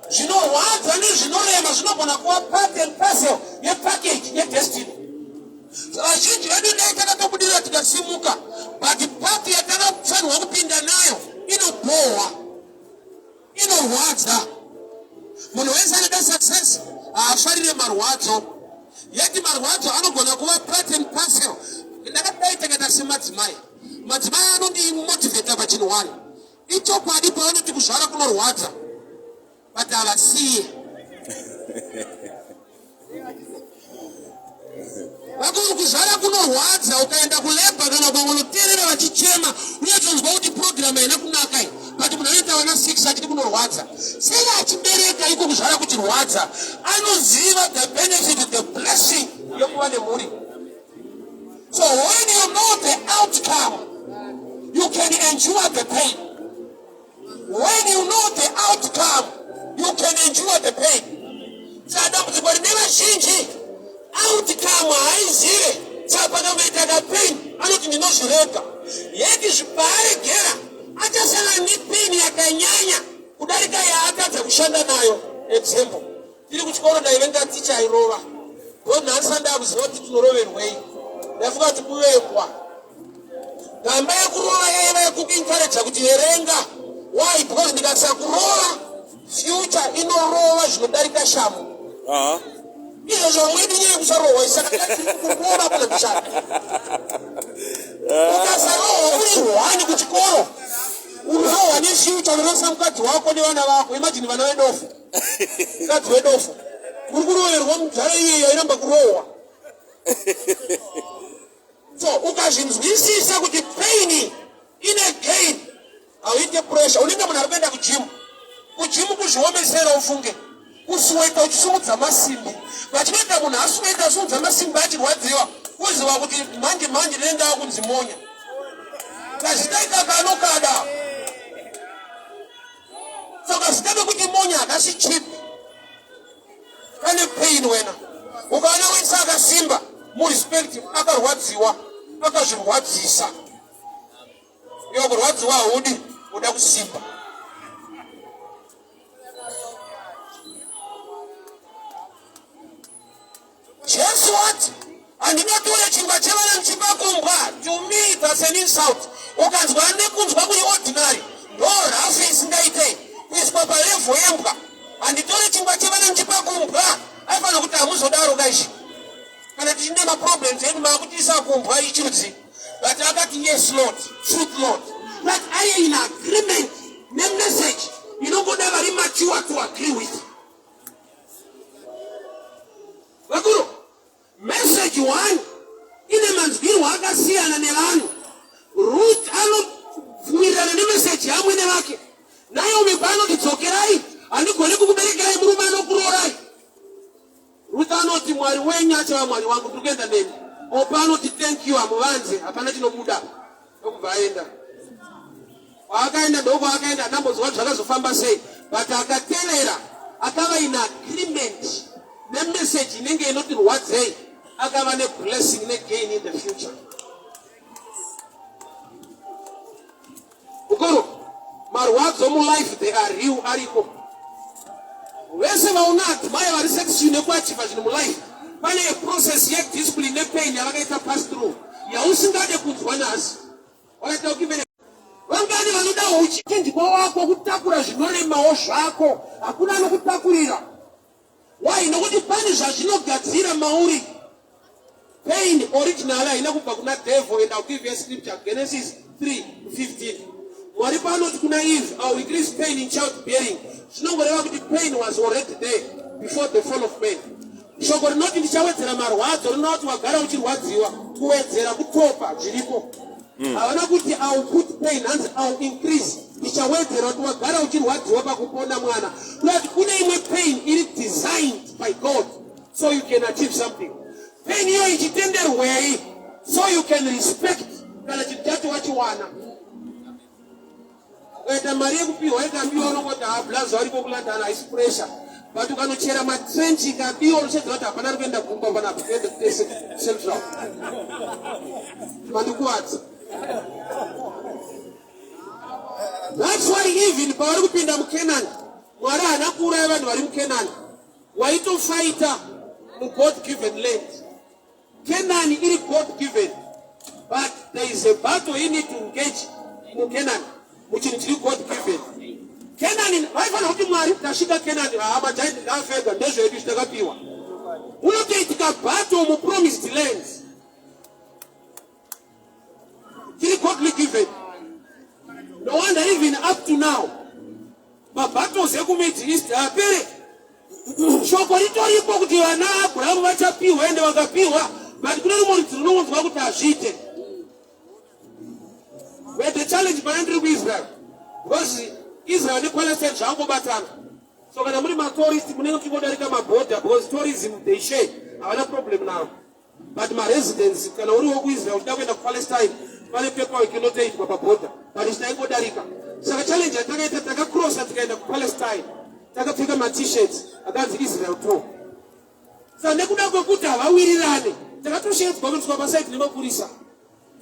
Zvinorwadza nezvinorema zvinogona kuva part and parcel yepackage yedestiny. Vazhinji vedu dai takatobudirira tikasimuka, but part yatakafanirwa kupinda nayo inobohwa, inorwadza. Munhu wese anoda success haafarire marwadzo. Yeti marwadzo anogona kuva part and parcel. Ndakadai takaita semadzimai. Madzimai anondimotivheta pachinhu 1. Ichokwadi pavanoti kuzvara kunorwadza. But havasiye. Vakuru kuzvara kunorwadza ukaenda kuleba kana kwavanoteerera vachichema unotonzwa kuti program haina kunaka iyi. But munhu anoita vana 6 achiti kunorwadza. Sei achibereka iko kuzvara kuchirwadza anoziva the benefit, the blessing yokuva nemhuri. So when you know the outcome, you can endure the pain. When you know the outcome, you can endure the pain. Sadambudziko rine vazhinji outcome haizive. Saka panoita the pain anoti ndinozvirega. Yeti zviparegera achasangana nepain yakanyanya kudarika yaatadza kushanda nayo. Example, tiri kuchikoro ndaivenga ticha airova. Ndonhasi ndakuziva kuti tinoroverwei. Ndafunga kuti kuvekwa. Gamba yekurova yaiva yekuencourage kuti verenga. Why? Because ndikasakurova future inorova zvinodarika shamu. Izvo zvamwedu nyaya kusarohwa isaka kurova kuna kushanda. Ukasarohwa uri 1 kuchikoro unorohwa nefuture unosa mukadzi wako nevana vako. Imagine vana vedofu. Mukadzi wedofu. Uri kuroverwa mujara iyeyo yairamba kurohwa. So ukazvinzwisisa kuti pain ine gain hauite pressure. Unenge munhu arikuenda kujimu. Kujimu kuzviomesera ufunge. Kusweta uchisumudza masimbi. Vachinoita munhu asweta asumudza masimbi achirwadziwa uziva kuti manje nenda kunzimonya. Kazvitaita kanokada. Saka zitabe kuti monya hakasi cheap. Kane pain wena. Ukaona wensa akasimba murespect akarwadziwa akazvirwadzisa. Iwe kurwadziwa haudi uda kusimba. Jesu what? Andingatora chingwa chevana ndichipa kumbwa. To me that's an insult. Ukanzwa nekunzwa kuri ordinary. Ndo rafu isingaite. Kuiswa parevo yembwa. Anditore chingwa chevana ndichipa kumbwa. Aifana kuti hamuzodaro kaishi. Kana tichine maproblems edu maakutisa kumbwa ichudzi. But akati yes Lord, truth Lord. That I am in agreement. The message. You don't go there very mature to agree with. Vakuru. Message 1. Ine manzbiru akasiyana nevanu. Ruth anovumirana nemessage yamwene vake. Naomi panotidzokerai. Handigoni kukuberekerai murume anokurorai. Ruth anoti Mwari wenyu achava Mwari wangu tiri kuenda nemi. Opa anoti thank you amuvanze hapana chinobuda. Ndokubva aenda. Akaenda ndoko akaenda ndambozwa zvakazofamba sei. But akateerera akava in agreement nemessage inenge inoti rwadzei. Akava neblessing negain in the future. Ukuru marwadzo mulife they are real ariko. Vese vaunati mai vari section yekuachiva zvinhu mulife. Pane process yediscipline nepain yavakaita pass through. Yausingade kunzwa nhasi. Wakaita ukivene. Vangani vanoda uchichenjwa wako kutakura zvinoremawo zvako. Hakuna anokutakurira. Why? Nokuti pane zvazvinogadzira mauri. Pain original haina kubva kuna devil, and I'll give you a scripture, Genesis 3:15. Mwari panoti kuna Eve, I will increase pain in childbearing. Zvinongoreva kuti pain was already there before the fall of man. Shoko rinoti ndichawedzera marwadzo rinoti wagara uchirwadziwa kuwedzera kutopa zviripo. Havana kuti I will put pain and I will increase. Ndichawedzera kuti wagara uchirwadziwa pakupona mwana. Kuti kune imwe pain iri designed by God so you can achieve something. Pain hiyo ichitenderwei so you can respect kana chitatu wachiwana. Ukaita mari yekupiwa ikabiwa unongoti hablaza waripo kulandana haisi pressure. But ukanochera matrenchi ikabiwa unochedzera kuti hapana rikuenda kumba pana kuenda kutese central. Mandikuwadza. That's why even pavari kupinda muKenani, Mwari haana kuuraya vanhu vari muKenani. Waitofighter God given land. Canaan is God given, but there is a battle you need to engage in Canaan, which is God given. Canaan, why not to marry Tashika Canaan? I'm a giant affair, and there's a Distagapiwa. We don't take a battle of promised lands. It is godly given. No wonder even up to now, but battles is very. Shokoritori pokuti na Abraham vachapiwa ende vakapiwa, but kuna rumwe tinongonzwa kuti azviite. Where the challenge by Andrew Israel, because Israel ni Palestine zvangobatana. So kana muri tourists munenge tingodarika maborder, because tourism they share, havana problem now. But my residents kana uri woku Israel utakwenda ku Palestine, pane paper ikinotoitwa paborder, but isinaingodarika. Saka challenge yatakaita takacrossa tikaenda ku Palestine. Takapfeka ma-t-shirts akanzi Israel tour. Saka nekuda kwekuti havawirirane, takatoshedzwa kuiswa pasaiti nemapurisa.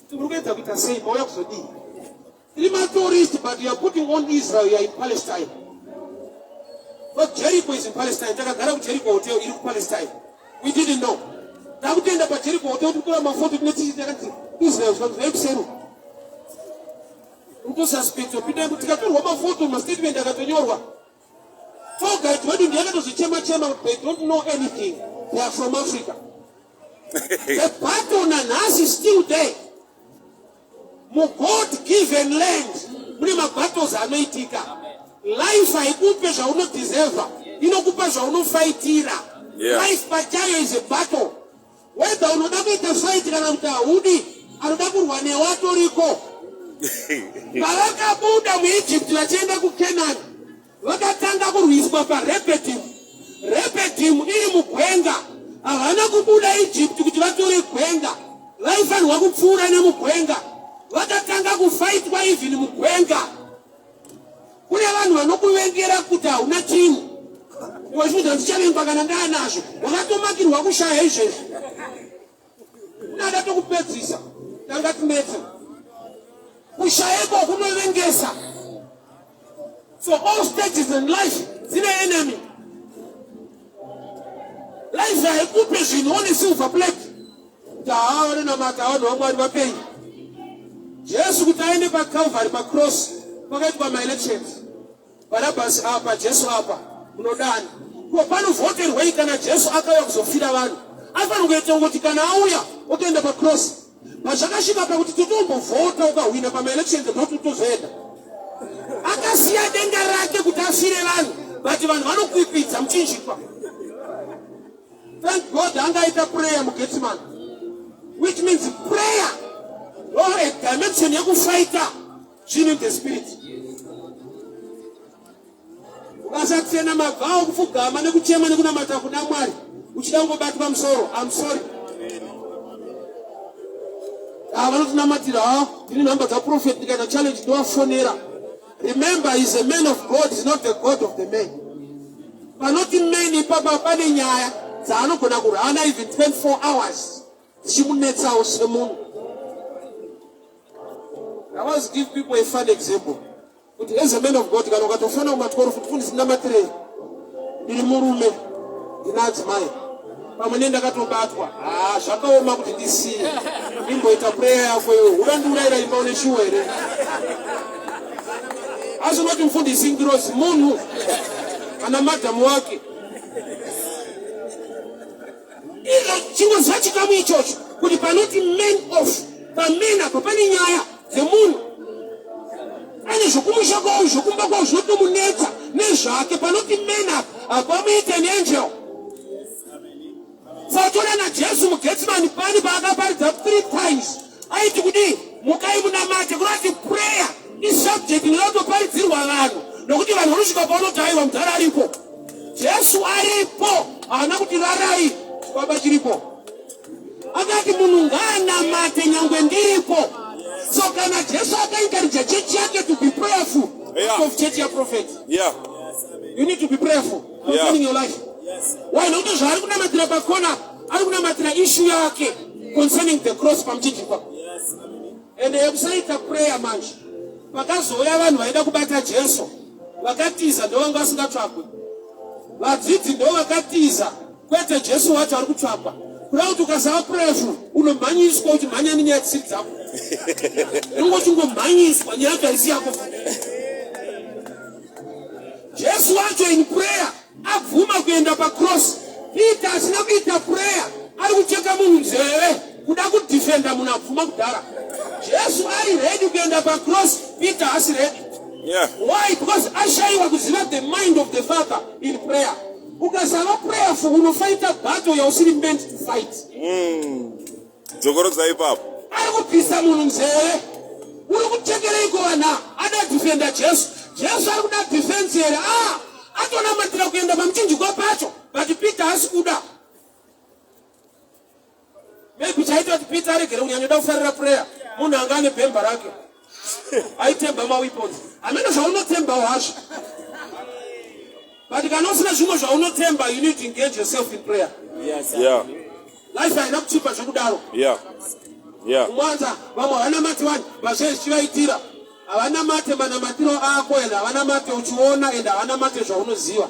Tirikuedza kuita sei mauya kuzodii. Tiri ma-tourist, but you are putting on Israel, you are in Palestine. But Jericho is in Palestine. Takagara kuJericho hotel iri kuPalestine. We didn't know. Takutenda paJericho hotel tikura mafoto tineti takanzi Israel zvanzi vekusero. Utosuspect opinda kuti tikatorwa mafoto mastatement akatonyorwa. So guys, when you get to the chema, they don't know anything. They are from Africa. The battle nanas is still there. God-given land. Muna battles anoitika. Life haikupe zauno deserve. Inokupa zauno fightira. Life pachayo is a battle. Whether unoda kuita fight kana mtaudi, anoda kurwane watu riko. Baraka buda mu Egypt wachienda ku Canaan. Vakatanga kurwiswa paRepetim. Repetim iri mugwenga. Havana kubuda Egypt kuti vatore gwenga. Vaifanirwa kupfuura nemugwenga. Vakatanga kufaitwa even mugwenga. Kune vanhu vanokuvengera kuti hauna chimu. Wezvudza ndichavengwa kana ndaanazvo. Wakatomakirwa kushaya izvezvi. Unada tokupedzisa. Tanga timetse. Kushayeko kunovengesa. So all stages in life, it's an enemy. Life haikupe zvinhu only silver plate. Taone na mataona wamwari vapei. Jesu kuti aende pa Calvary pa cross, pakaitwa ma elections. Barabas apa, Jesu apa, munodani. Kwa pano voterwei kana Jesu akauya kuzofira vanhu. Afanira kuita kuti kana auya otoenda pa cross. Pazvakasvika pakuti totombovhota ukahwina pa ma elections ndotozoenda. Akasiya denga rake kuti afire vanhu, but vanhu vanokwipidza muchinjikwa. Thank God angaita prayer muGetsemani, which means prayer or a dimension yekufighter zvinhu in the spirit. Ukasatsena mabva okupfugama nekuchema nekunamata kuna Mwari uchida kungobatwa musoro, I'm sorry. Vanotinamatirwa ndine nhamba dzaprofeti kana challenge ndovafonera. Remember, he's a man of God, he's not the God of the man. But not in many papa pane nyaya dzaanogona kurana even 24 hours. Chimunetsawo semunhu. I always give people a fun example. kuti as a man of God kana ukatofana kumatoro fundisi namatirei ndiri murume ndinadzimai pamwe ndakatobatwa zvakaoma kuti ndisiye imboita prayer yako iwe urandiurayira imba une shuwa here asi unoti mufundisi ngirozi munhu kana madhamu wake chimwe zvachikamu ichocho kuti panoti men off pamena apo pane nyaya dzemunhu ane zvokumusha kwawo zvokumba kwawo zvinotomunetsa nezvake panoti men apo amuite an angel saka najesu mugetsemani pani paakaparidza 3 times aiti kudi mukai munamate kunati prayer isubject inotoparidzirwa vanhu nokuti vanhu vanosvika paunotaiwa mudhara aripo jesu aripo haana kuti rarai baba chiripo akati munhu ngaanamate nyangwe ndiripo so kana jesu akaencourage chechi yake to be prayerful of church ya prophet you need to be prayerful concerning your life why nokuti zvaari kunamatira pakona ari kunamatira issue yake concerning the cross pamuchinjikwa ende yekusaita prayer manje pakazouya vanhu vaida kubata jesu vakatiza ndo vanga vasingatsvakwe vadzidzi ndo vakatiza kwete jesu wacho ari kutsvakwa kuda kuti ukasava prayerful unomhanyiswa kuti mhanya nenyaya dzisiri dzako inongoti ungomhanyiswa nyaya kaisi yako jesu wacho in prayer abvuma kuenda pacross peter asina kuita prayer ari kucheka munhu nzeve kuda kudefenda munhu abvuma kudhara jesu ari ready kuenda pacross peter asi ready why because ashayiwa kuziva the mind of the father in prayer ukasava prayerful unofighta battle yausiri meant to fight dzokorodza ipapo ari kupisa munhu nzeve uri kuchekereiko vana ada defenda jesu ari kuda defense here atonamatira kuenda pamuchinjikwa pacho but peter asi kuda maybe chaita kuti peter aregere kunyanyoda kufarira prayer munhu anga ane bhemba rake aitemba maweapons amene zvaunotemba wazvo but kana usina zvimwe zvaunotemba you need to engage yourself in prayer life haina kuchipa zvekudaro kumwanza vamwe havana mate wani vazhinji chivaitira havana mate manamatiro ako ende havana mate uchiona ende havana mate zvaunoziva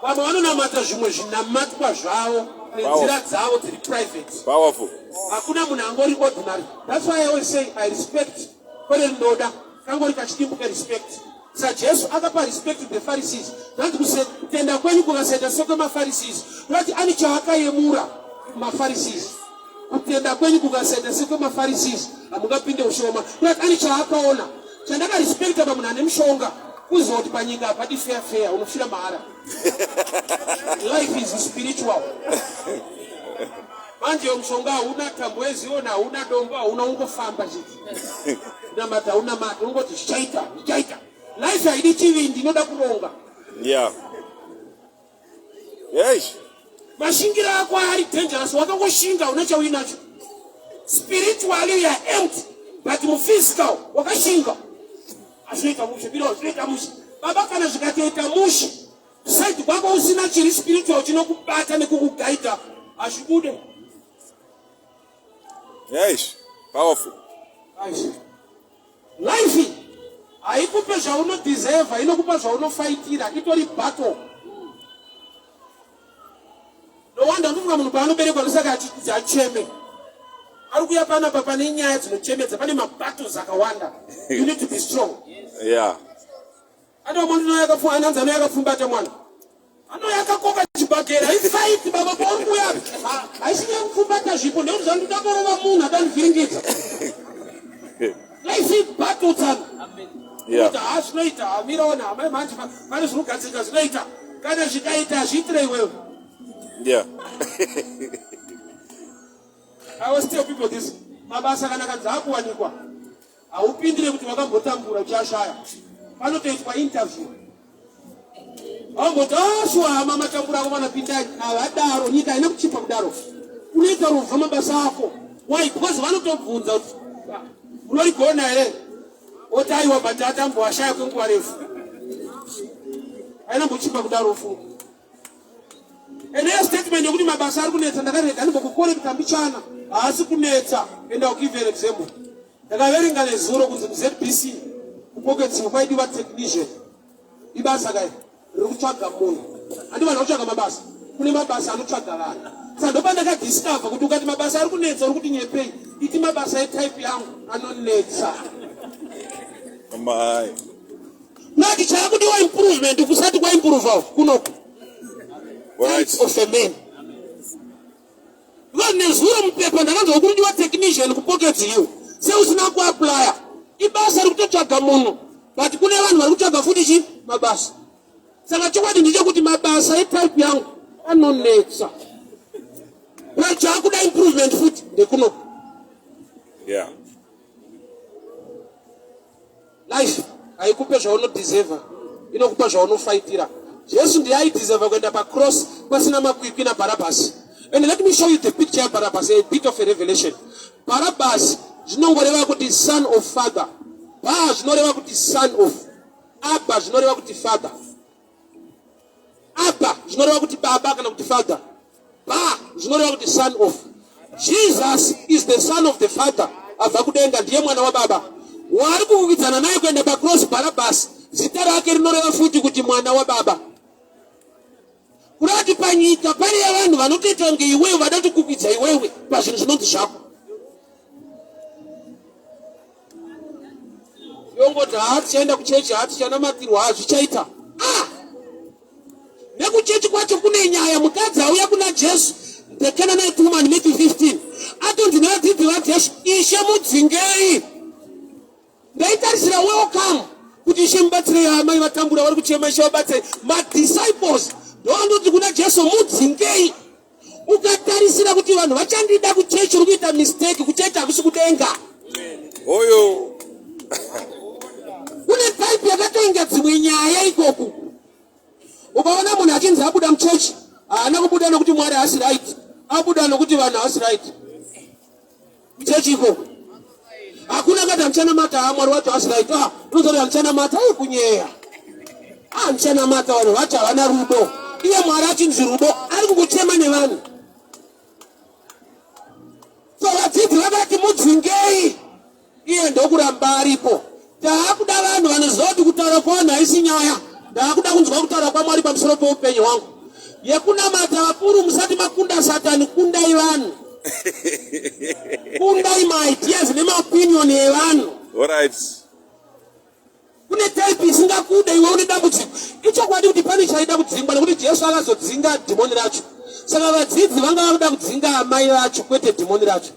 vamwe vanonamata zvimwe zvinamatwa zvavo nenzira dzavo dziri private hakuna munhu angori ordinary. That's why I always say I respect kwere ndoda kangori kachidimbuke respect sa jesu akapa respect to the Pharisees nanti kutenda kwenyu kukasaita sekwemapharisees kunati ani chaakayemura mapharisees kutenda kwenyu kukasaita sekwemapharisees hamungapinde ushoma kunati ani chaakaona chandakarespekta pamunhu ane mushonga kuziva kuti panyika hapadi fair unofira mahara life is spiritual manje mushonga hauna tambo yeziona hauna dombo hauna ungofamba chiti unamata hauna mata ungoti zvichaita life haidi chivindi inoda kuronga mashingira ako ari dangerous wakangoshinga una chauinacho spiritually you are empty but muphysical wakashinga azvinoita mushe biro zvinoita mushe baba kana zvikatoita mushe side kwako usina chiri spiritual chinokubata nekukugaita azvibude powerful life haikupe zvaunodeserve inokupa zvaunofaitira itori battle nowanda ndofunga munhu paanoberekwa ndosaka achiti acheme ari kuya panapa pane nyaya dzinochemedza pane mabattles akawanda you need to be strong anomwana ananzi ano yakapfumbata mwana ano yakakoka chibagera ifight baba pauri kuya haisinya kupfumbata zvipo ndekuti zvandodakorova munhu adanivhiringidza life battle tsana kuti zvinoita hamiraona hamai manje pane zvinogadzirika zvinoita kana zvikaita hazviitire iwewe I always tell people this mabasa kana kadzakuwanikwa haupindire kuti wakambotambura uchashaya panotoitwa interview amboti ashwa hama matambura ako vanapindani havadaro nyika haina kuchipa kudaro unoita rovha mabasa ako why because vanotobvunza kuti unorigona here oti aiwa but atambowashaya kwenguva refu haina mbochipa kudaro funga ende statement yokuti mabasa ari kunetsa ndakarega ndimbokukorekta mbichana haasi kunetsa enda ugive an example Ndakaverenga nezuro kunzi ZBC kupoketi umaidiwa technician. Ibasa kai rikutsvaga munhu. Andi vanhu vakutsvaga mabasa. Kune mabasa anotsvaga vanhu. Saka ndopa ndakadiscover kuti ukati mabasa ari kunetsa uri kuti nyepei. Iti mabasa etype yangu anonetsa. Amai. Nati chakudiwa improvement kusati kwa improve kunoku. Right of a man. Nezuro mupepa ndakanzwa kuti ndiwa technician kupoketi you. Se usina ku apply. Ibasa rikutotsvaga munhu. But kune vanhu vari kutsvaga futi chi mabasa. Saka chokwadi ndicho kuti mabasa etype yangu anonetsa. Chakuda improvement futi ndekuno. Yeah. Life haikupe zvaunodeserve, inokupa zvaunofaitira. Jesu ndiye aideserve kuenda pacross pasina makwikwi naBarabhasi. And let me show you the picture of Barabbas, a bit of a revelation. Barabbas zvinongoreva kuti son of father. Ba zvinoreva kuti son of. Abba zvinoreva kuti father. Abba zvinoreva kuti baba kana kuti father. Ba zvinoreva kuti son of. Jesus is the son of the father. Abva kudenga ndiye mwana wababa. Wari kukukidzana naye kuenda pacross Barabbas. Zita rake rinoreva futi kuti mwana wababa. Kurati panyika pari yavanhu vanotoita kunge iwewe vadati kukwidza iwewe pazvinhu zvinonzi zvako. Yongoti hatichaenda kuchechi hatichanamakirwa hazvichaita. Nekuchechi kwacho kune nyaya mukadzi auya kuna Jesu. The Canaanite woman Matthew 15. Atonzi nevadzidzi vaJesu Ishe mudzingei. Ndaitarisira welcome kuti Ishe mubatsirei amai vatambura vari kuchema Ishe vabatsirei. Madisciples ndondoti kuna Jesu mudzingei. Ukatarisira kuti vanhu vachandida kuchechi uri kuita mistake kuchechi hakusi kudenga. Oyo. Kune type yakatoinga dzimwe nyaya ikoku. Ukaona munhu achinzi abuda muchechi, haana kubuda nokuti Mwari hasi right. Abuda nokuti vanhu hasi right. Muchechi ikoku. Hakuna kati hamchanamata Mwari wacho hasi right. Unozoti hamchanamata kunyeya. Hamchanamata vanhu vacho havana rudo. Iye Mwari achinzi rudo ari kungochema nevanhu. So vadzidzi vakati mudzingei. Iye ndokuramba aripo. Taakuda vanhu vanoziva kuti kutaura kwavanhu haisi nyaya. Ndaakuda kunzwa kutaura kwaMwari pamusoro peupenyu hwangu. Yekunamata vakuru musati makunda Satani, kundai vanhu. Kundai maideas nemaopinion evanhu. Alright. Kune type isingakuda iwe une dambudziko. Ichokwadi kuti pane chaida kudzingwa nekuti Jesu akazodzinga dhimoni racho. Saka vadzidzi vanga vakuda kudzinga amai vacho kwete dhimoni racho.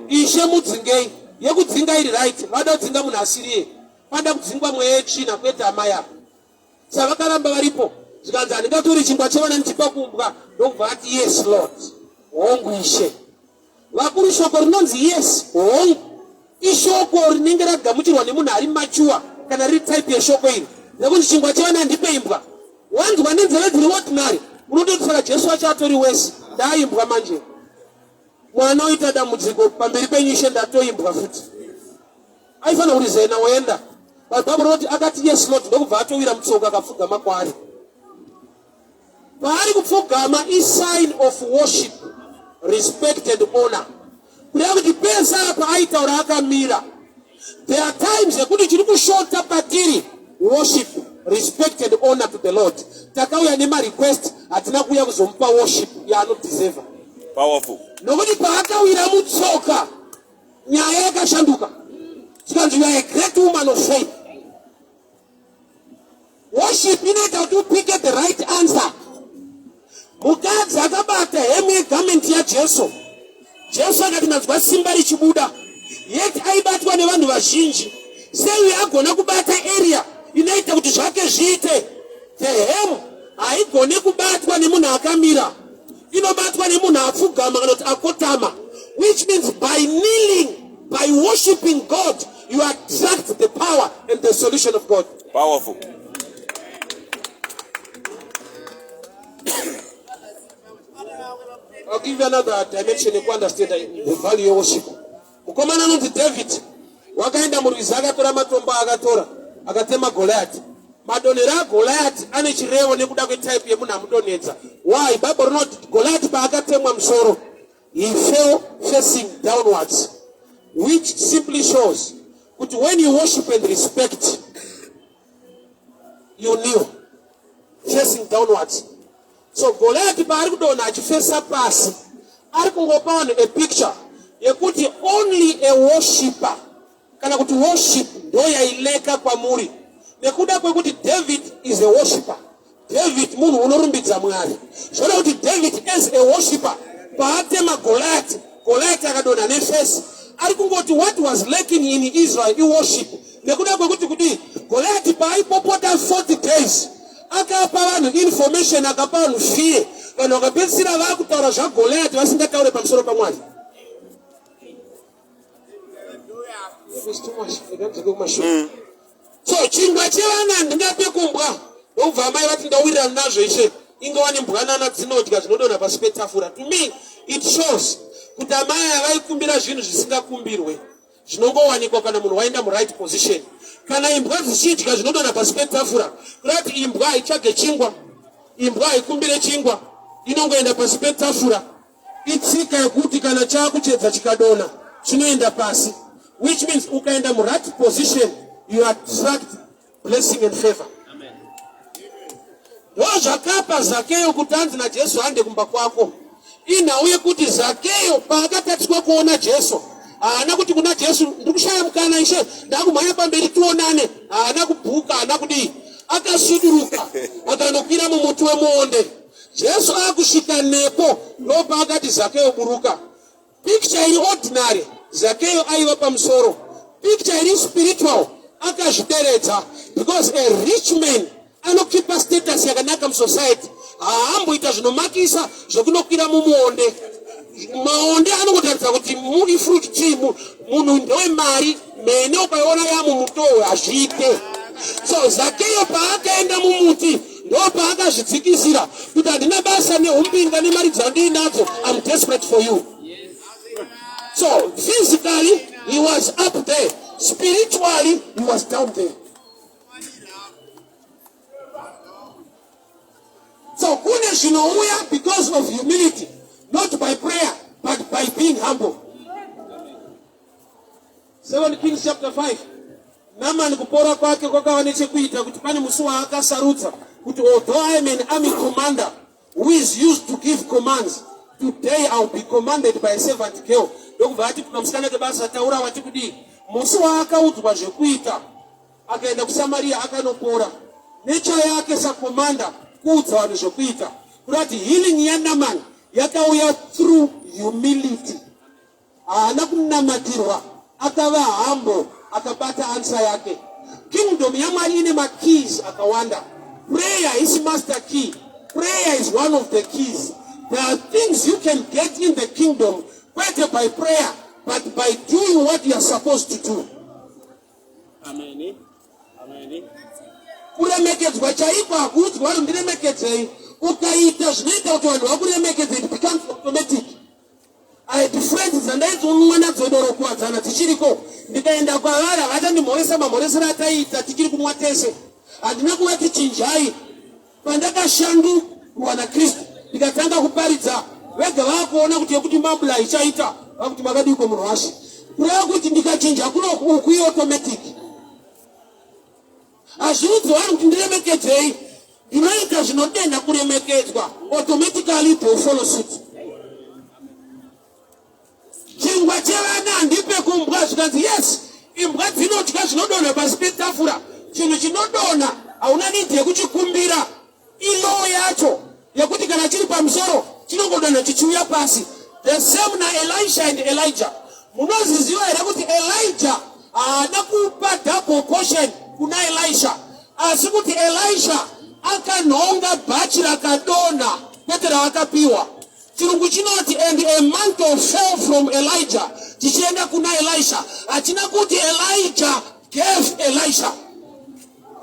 Ishe mudzingei. Yekudzinga iri right. Vada kudzinga munhu asiriye. Vada kudzingwa mweya yetsvina kwete amai avo. Saka vakaramba varipo. Zvikanzi handingatori chingwa chevana ndichipa kumbwa. Ndokubva ati yes Lord. Hongu Ishe. Vakuru shoko rinonzi yes hongu. Ishoko rinenge ragamuchirwa nemunhu ari machuwa kana riri type yeshoko iri. Nekuti chingwa chevana ndipe imbwa. Wanzwa nenzeve dziri ordinary. Unototi saka Jesu wacho atori wese. Ndaimbwa manje. Mwana oita dambudziko pamberi penyu Ishe ndatoimbwa futi. Aifana kuti zena woenda. Bhaibheri rinoti akati yes Lord ndokubva atowira mutsoka akapfugama kwaari. Paari kupfugama sign of worship, respect and honor. Kureva kuti pesa apa aitaura akamira. There are times ekuti chiri kushota patiri worship, respect and honor to the Lord. Takauya nema request hatina kuuya kuzomupa worship yaanodeserve. Powerful. Nokuti paakawira mutsoka nyaya yakashanduka. Chikanzi you are a great woman of faith. Worship inoita kuti upike the right answer. Mukadzi akabata hemu yegamenti yaJesu. Jesu akati ndanzwa simba richibuda. Yet aibatwa nevanhu vazhinji. Sei agona kubata area inoita kuti zvake zviite. The hemu haigoni kubatwa nemunhu akamira. Inobatwa nemunhu apfugama kana kuti akotama. Which means by kneeling, by worshiping God, you attract the power and the solution of God. Powerful. I'll give you another dimension to understand the value of worship. Mukomana anonzi David wakaenda murwizi akatora matombo akatora akatema Goliath. Madonera Goliath ane chirevo nekuda kwetype yemunhu amudonedza. Why? Bible rinoti Goliath paakatemwa musoro, he fell facing downwards. which simply shows that when you worship and respect, you kneel, facing downwards. So Goliath barikudona achifesa pasi ari kungopa a picture yekuti only a worshipper kana kuti worship ndo yaileka kwamuri nekuda kwekuti David is a worshipper. David munhu unorumbidza Mwari. Zvona kuti David as a worshipper paatema Goliath akadona nefesi ari kungoti what was lacking in Israel I worship. Nekuda kwekuti kuti Goliath paaipopota 40 days akapa vanhu information akapa vanhu fear vanhu vakapedzisira vakutaura zvaGoliath vasingataure pamusoro paMwari. So chingwa chevana ndingapekumbwa ndobva mai vati ndawirirana nazvo ishe ingawa nembwanana dzinodya zvinodonha pasi petafura. To me it shows kuti amai avaikumbira zvinhu zvisingakumbirwe zvinongowanikwa kana munhu waenda muright position. Kana imbwa dzichidya zvinodonha pasi petafura kurati imbwa haitsvage chingwa, imbwa haikumbire chingwa, inongoenda pasi petafura. Itsika yekuti kana chakuchedza chikadonha chinoenda pasi, which means ukaenda muright position you attract blessing and favor. Ndozvakapa Zakeyo kuti anzi naJesu ande kumba kwako. Inhau yekuti Zakeyo paakatatichwa kuona Jesu haana kuti kuna Jesu ndikushaya mukana ishe ndakumhanya pamberi tionane, haana kubhuka, haana kudii, akasuduruka akanokwira mumuti wemuonde. Jesu akusvika nepo ndopaakati Zakeyo buruka. Picture iri ordinary, Zakeyo aiva pamusoro. Picture iri spiritual, akazvideredza because a rich man anokipa status yakanaka musociety haamboita zvinomakisa zvokunokwira mumuonde. Maonde anongotaridza kuti ifruit tree, munhu ndewemari, mene ukaiona yamumutowe hazviite. So Zakeyo paakaenda mumuti ndopaakazvidzikisira kuti handina basa neumbinga nemari dzandinadzo, I'm desperate for you. So physically he was up there, spiritually he was down there. So kune zvinouya because of humility, not by prayer but by being humble. 2 Kings chapter 5. Naman kupora kwake kwakawa nechekuita kuti pane musi waakasarudza kuti although I am an army commander who is used to give commands, today I will be commanded by a servant girl. Ndokubva ati kunamusikana kebasa taura wati kudii. Musi waakaudzwa zvekuita akaenda kuSamaria akanopora. Nature yake sakomanda kuudza vanhu zvekuita. Kurati healing yaNaman yakauya through humility. Haana kunamatirwa, akava humble, akabata answer yake. Kingdom yaMwari ine makeys akawanda. Prayer is master key. Prayer is one of the keys. There are things you can get in the kingdom whether by prayer but by doing what you are supposed to do. Amen. Amen. Kuremekedzwa chaiko hakuti wari ndiremekedzei ukaita zvinoita kuti vanhu vakuremekedzei, it becomes automatic. I had friends dzandaidzi mwana dzodoro kuwadzana tichiriko ndikaenda kwavari havachandimhoresa mamhoresero ataita tichiri kumwa tese. Handina kuvati chinjai. Pandakashandurwa naKristu ndikatanga kuparidza vega vakuona kuti yekuti mabula ichaita vakuti makadiko munhu washe kureva kuti ndikachinja kuno ukui automatic. Hazviudzi vanhu kuti ndiremekedzei, ndinoita zvinotenda kuremekedzwa, automatically they will follow suit. Chingwa chevana handipekumbwa zvikanzi yes imbwa dzinodya zvinodonha pasi petafura. Chinhu chinodonha hauna nidhi yekuchikumbira, ilo yacho yekuti kana chiri pamusoro chinongodonha chichiuya pasi. The same na Elisha and Elijah. Munoziziva here kuti Elijah haana kupa double portion kuna Elisha, asi kuti Elisha akanhonga bhachi rakadonha kwete ravakapiwa. Chirungu chinoti and a mantle fell from Elijah chichienda kuna Elisha. Hachina kuti Elijah gave Elisha.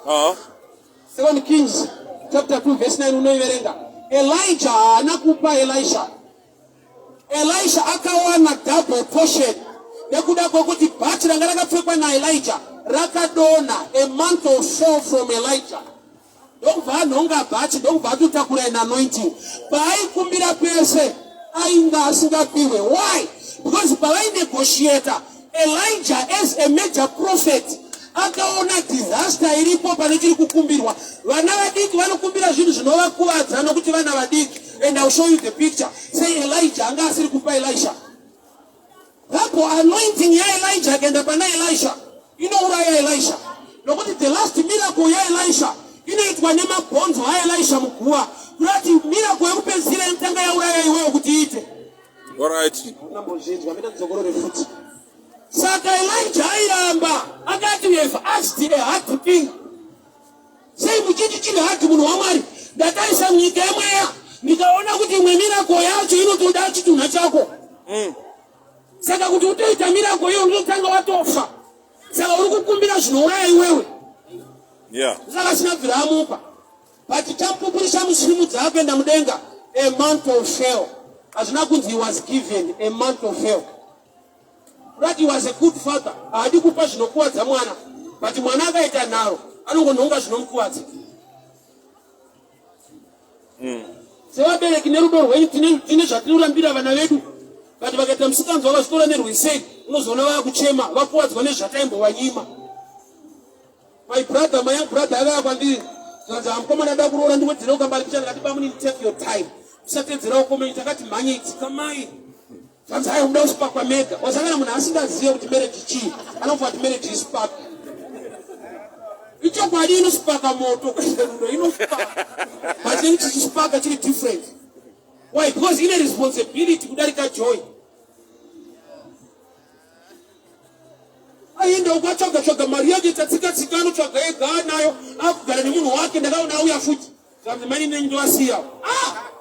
2 Kings chapter 2 verse 9 unoiverenga. Elijah haana kupa Elisha. Elisha akawana double portion nekuda kwekuti bhachi ranga rakapfekwa naElijah rakadonha. A mantle fell from Elijah. Ndokubva anhonga bhachi, ndokubva atotakura in anointing. Paaikumbira pese ainga asingapiwe. Why? Because pavainegotiata Elijah as a major prophet akaona disaster iripo panechiri kukumbirwa. Vana vadiki vanokumbira zvinhu zvinovakuwadza nokuti vana vadiki. And I'll show you the picture. Say Elijah anga asiri kupa Elisha. Hapo anointing ya Elijah kenda pana Elisha. Inouraya Elisha. Nokuti the last miracle ya Elisha inoitwa nemabhonzo aElisha muguva. Kuti miracle yekupedzisira inotanga yauraya iwewe kuti iite. All right. Saka Elijah airamba akati we have asked a hard king. Sei muchichi chine hati munhu waMwari ndataisa munyika yemweya ndikaona kuti imwe miracle yacho inotoda chitunha chako. Saka kuti utoita miracle iyo ndotanga watofa. Saka uri kukumbira zvinouraya iwewe. Yeah. Saka sinabvira amupa. But chamupurisa musirimu dzake enda mudenga. A month of fail. Hazina kunzi he was given a month of fail. That he was a good father. Haadi kupa zvinokuwadza mwana. But mwana akaita nharo anongonhonga zvinomukuwadza. Sevabereki nerudo rwenyu tine zvatirambira vana vedu. But vakaita musikanzwa vachitora nerwisei unozoona vakuchema vakuwadzwa nezvataimbovanyima. My brother, my young brother, I have a mukomana ada kuroora ndiwedzera ukambali kuchana ngati bamuni take your time. Usatedzera ukomeni takati manyiti kamai. Sasa hayo muda usipakwa mega. Wasangana munhu asingaziye kuti marriage chii. Anofa kuti marriage isipaka. Icho kwadi inosipaka moto kwerudo inosipaka. But then chisipaka chiri different. Why? Because ine responsibility kudarika joy. Aenda ukatsvaga mari yake tatsika anotsvaga ega nayo akugara nemunhu wake ndakaona auya futi. Saka mani ndovasiya.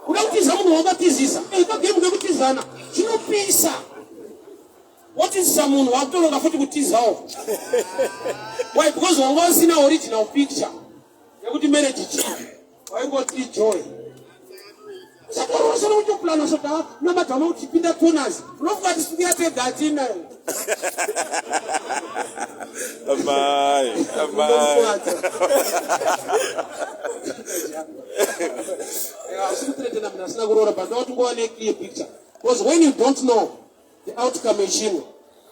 Kuda kutiza munhu wakatizisa. Ikagemu kekutizana. Chinopisa. What is someone who akutoronga futi kutizawo? Why? Because wanga usina original picture. Yekuti marriage chii. Waingoti joy. Saka urosana uchoplana sota nabatama uchipinda toners. Unofuka tisingate gatina. Amai. Because when you don't know the outcome is you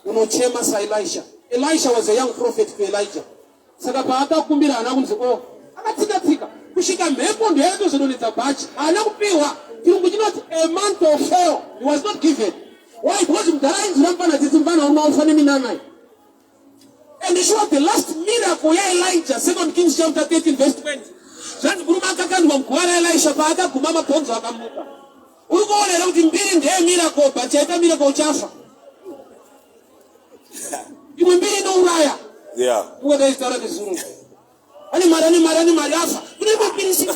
unochema sa Elisha. Elisha was a young prophet to Elijah. Saka paaka kumbira anakunzi akatika kushika mhepo ndio yedo zvinoneta bachi anakupiwa chirungu chinoti a month of fail he was not given. Why? Because mdarainzi rampana titimbana unaofane minanai. And this was the last miracle ya Elijah. 2 Kings chapter 13 verse 20. Zvanzi kuruma akakandwa mgwara Elisha paakaguma mabhonzo akamuka. Uri kuonera kuti mbiri ndiye miracle but chaita miracle chafa. Imwe mbiri inouraya. Yeah. Ukadaitaura nezuru. Ani mari afa. Kune mbiri si.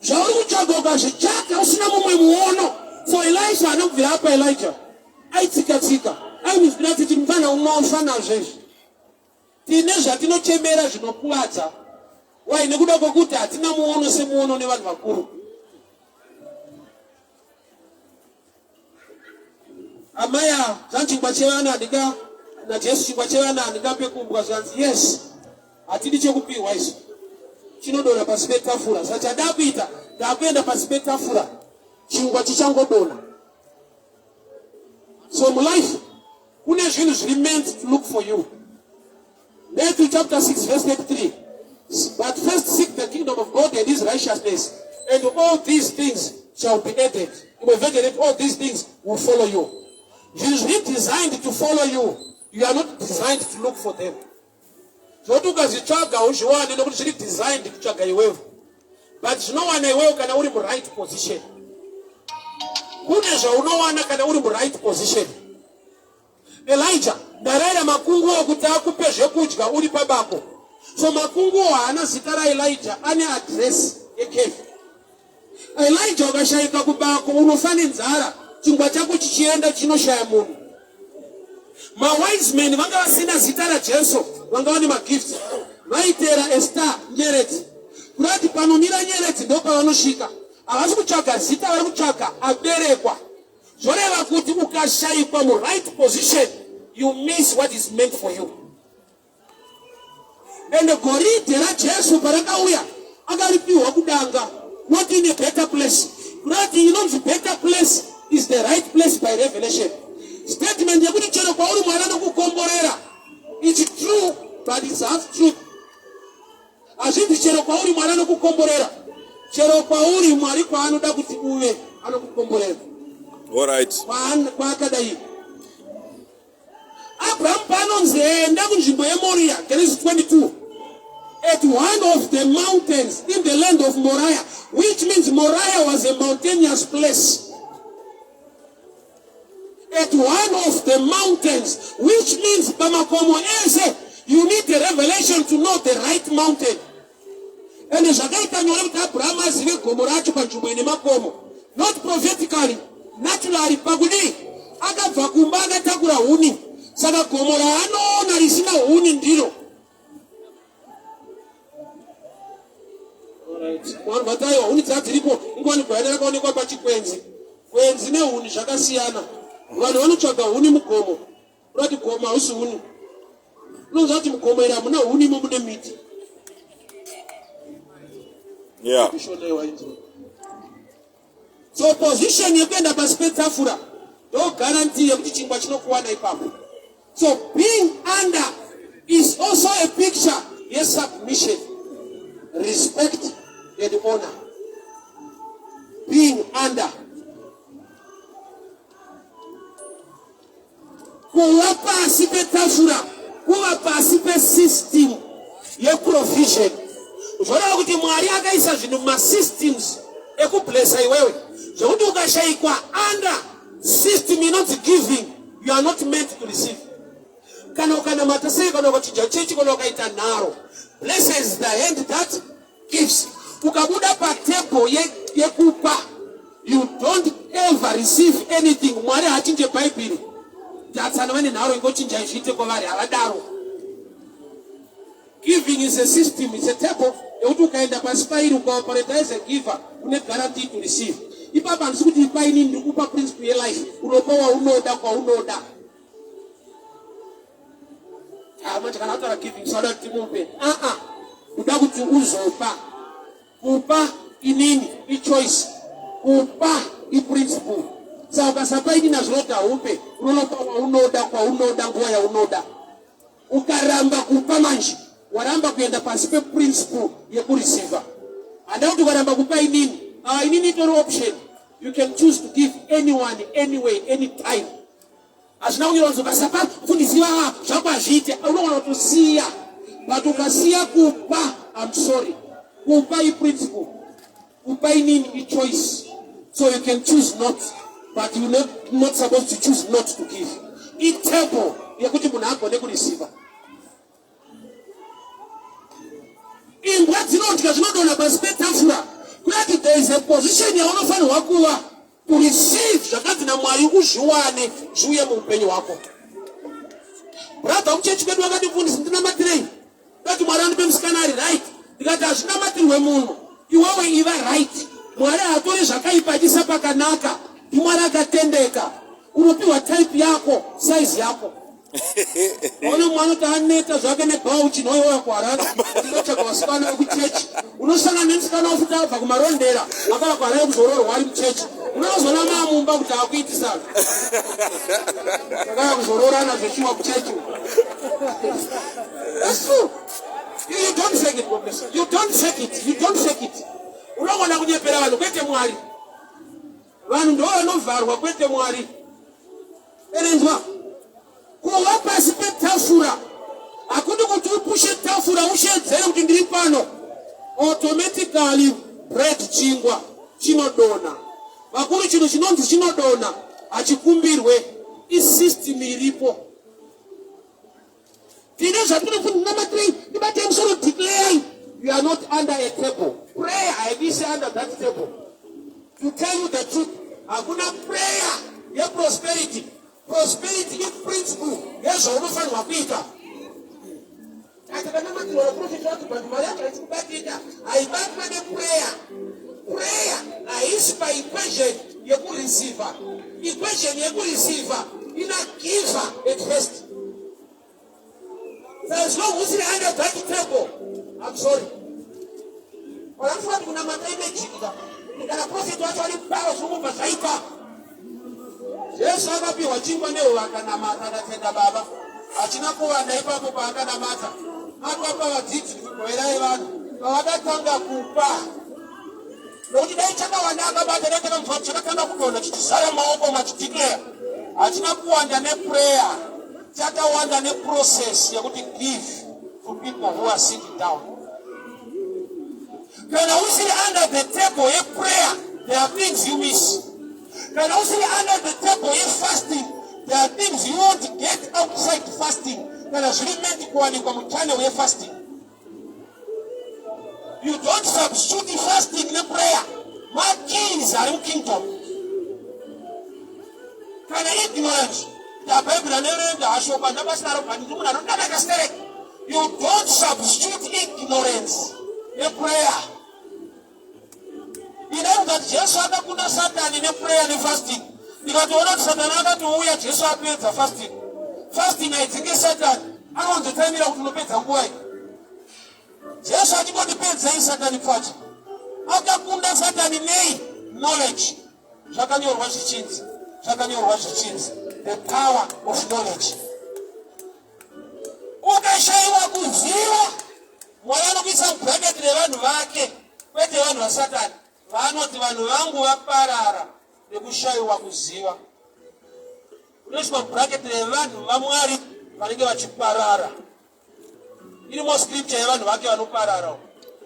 Zvauri kutsvaga ukazvitsvaga usina mumwe muono. So Elisha anobvira apa Elijah. Aitsika. Ainizvira kuti mufana unofa nazvezvi. Tine zvatinochemera zvinokuwadza. Why? Nekuda kwokuti hatina muono semuono nevanhu vakuru. Amaya zvanchingwa chevana ndika naJesu chingwa chevana ndikapekumbwa zvanzi yes. Hatidi chekupiwa izvo. Chinodona pasi petafura. Sachadakuita ndakuenda pasi petafura. Chingwa chichangodona. So in life, kune zvinhu zviri meant to look for you. Matthew chapter 6 verse 33. But first seek the kingdom of God and his righteousness, and all these things shall be added. All these things will follow you. You are designed to follow you. You are not designed to look for them. So tukazitsvaga uzviwane nokuti zviri designed kutsvaga iwewe. But zvinowana iwewe kana uri right position. Kune zvaunowana kana uri right position. Elijah ndarayira makungu okuti akupe zvekudya uri pabako. So makungu haana zita raElijah ane address yekefi. Elijah ukashayika kubako unofa nenzara chingwa chako chichienda chinoshaya munhu. Mawise men vanga vasina zita raJesu vanga vane magifts. Vaitera Esther nyeredzi. Kurati panomira nyeredzi ndo pavanosvika. Havasi kutsvaga zita vari kutsvaga aberekwa. Zvoreva kuti ukashayikwa right position you miss what is meant for you. And the goridhe raJesu parakauya akaripiwa kudanga not in a better place. Kurati inonzi better place is the right place by revelation. Statement yakuti chero kwauri Mwari anokukomborera. It's true, but it's half truth. Azviti chero kwauri Mwari anokukomborera. Chero kwauri Mwari kwaanoda kuti uve anokukomborera. All right. Kwakadai. Abraham panonzi enda kunzvimbo yeMoriya, Genesis 22. At one of the mountains in the land of Moriah, which means Moriah was a mountainous place. At one of the mountains, which means Bamakomo Eze, you need a revelation to know the right mountain. And Abraham has not prophetically, naturally, Pagudi, Agavakumbaga Takura Uni, Saka Komorano, Narisina Uni Dino. One Batayo, only Tatiripo, one brother going to go back to Quenzi. Quenzi, no, Shakasiana. One on Chaka Unimukomo, Ratikoma Usuni. No, that you come in, I'm not Unimum meet. Yeah. So position you get a perspective. No guarantee of teaching but no one. So being under is also a picture. Yes, submission, respect, and honor. Being under. Kuwapa asipe tafura, kuwapa asipe system ye provision. Ujora kuti Mwari akaisa zvinhu ma systems ekublessa iwewe. Zvokuti ukashayikwa under system inonzi giving, you are not meant to receive. Kana ukanamata sei kana ukachinja chechi kana ukaita nharo. Blessed is the hand that gives. Ukabuda pa table yekupa, you don't ever receive anything. Mwari hachinje Bible. That's when nharo ingochinja izvite kwavari havadaro. Giving is a system, it's a table. Ekuti ukaenda pasi pairi ukaoperate as a giver, une guarantee to receive. Ipapa handisi kuti ipaini ndikupa principle yelife. Unopa waunoda kwaunoda. Manje kana utara giving soda kuti mupe. Uda kuti uzopa. Kupa inini, choice. Kupa principle. Saka ukasapa ini nazvinota upe. Unopa waunoda kwaunoda nguva yaunoda. Ukaramba kupa manje. Waramba kuenda pasi pe principle yekureceiver. And now to waramba kupa inini. Inini toro option. You can choose to give anyone, anyway, anytime. As now you also kasapa fundisiwa chapa jite. I don't want to see ya. But ukasiya kupa, I'm sorry. Kupa I principle. Kupa inini choice. So you can choose not. But you're not supposed to choose not to give. It temple. Yakuti munako neku receiver. In what you know, because not on a perspective. There is a position you want to receive. Shakati na Mwari ujuane juye mumpenyo wako. Brother, uchechi bedu wakati fundi sintina matiri. Kati Mwari anipe msikanari right. Dikati ashina matiri we mungu. Iwawe iwa right. Mwari atore shakai pajisa paka naka. Mwari akatendeka. Urupiwa type yako, size yako. Ono mwana tahaneta zvakene bauchi noyo wakwarana. Unocha kwa sikana kuchechi. Unosanga nemsikana ufuta vakumarondera. Akala kwa rayo kuzororo wali mchechi. Unozona mamumba kuti akuiti sana. Akala kuzorora na zveshiwa kuchechi. That's true. You don't fake it, God bless you. You don't fake it. You don't fake it. Unogona kunyepera vanhu kwete Mwari. Vanhu ndo vanovharwa kwete Mwari. Erenzwa. Kuwa pasi pe tafura. Akuti kuti upushe tafura ushedzere kuti ndiri pano. Automatically bread chingwa chinodona. Vakuru chino chinonzi chinodona achikumbirwe isystem iripo. Tine zvatiri kuti number 3 ndibate musoro declare you are not under a table. Prayer I be say under that table. To tell you the truth, hakuna prayer ya prosperity. Prosperity is principle. Yes, I don't find wapita. I can never do a prophet, but I back my prayer. Prayer, I is by equation, you could receiver. Equation, you could receiver. You not giver at first. There is no who's under that table. I'm sorry. Or I'm going to make it. kana profeti wacho ali paro zvokupa zvaita. Jesu akapiwa chingwa nevo vakanamata akatenda Baba. Achina kuwanda ipapo paakanamata. Akapa vadzidzi kugoverai vanhu. Pavakatanga kupa. Nokuti dai chakawanda akabata netakamva chakatanga kudonha chichizara maoko machideclare. Achina kuwanda neprayer. Chakawanda neprocess yekuti give to people who are sitting down. Kana usiri under the table of prayer, there are things you miss. Kana usiri under the table of fasting, there are things you won't get outside fasting. Kana zvirimenti kuwanikwa mutane we fasting. You don't substitute fasting in prayer. My keys are in kingdom. Kana ignorance. You don't substitute ignorance in prayer. You know that Jesus akakunda Satan in prayer and fasting. Nikatoona Satan akatouya Jesu apedza fasting. Fasting aidzinge Satan. Anonzotamira kuti unopedza nguva. Jesu achingondipedza Satan pacho. Akakunda Satan nei knowledge. Zvakanyorwa zvichinzi. Zvakanyorwa zvichinzi. The power of knowledge. Ukashaiwa kuziva, Mwari anokuisa bracket revanhu vake, kwete vanhu vaSatani. Vanoti vanhu vangu vaparara nekushaiwa kuziva. Unoiswa bracket revanhu vaMwari vanenge vachiparara. Irimo scripture yevanhu vake vanoparara,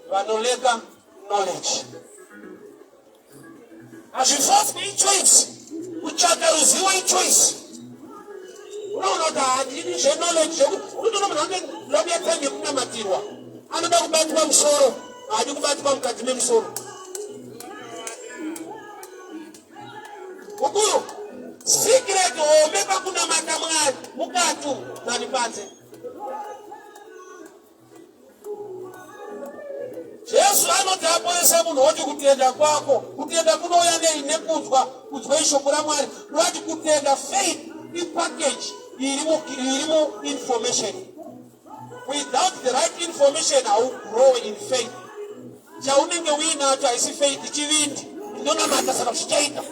vanoleka knowledge. Hazvifanzwi ichoice, kutsvaka ruzivo ichoice. Unoona hadini knowledge unoona munhu anenge ndauya time yekunamatirwa anoda kubatwa musoro haadi kubatwa mukati memusoro. Ukuru secret home pakunamata Mwari mukati nani panze. Jesu anoti aponesa munhu woti kutenda kwako, kutenda kunouya nekunzwa ishoko raMwari. Noti kutenda faith package irimo information. Without the right information, I will grow in faith. Chaunenge uinacho haisi faith chivindi. Ndonamata saka zvichaita.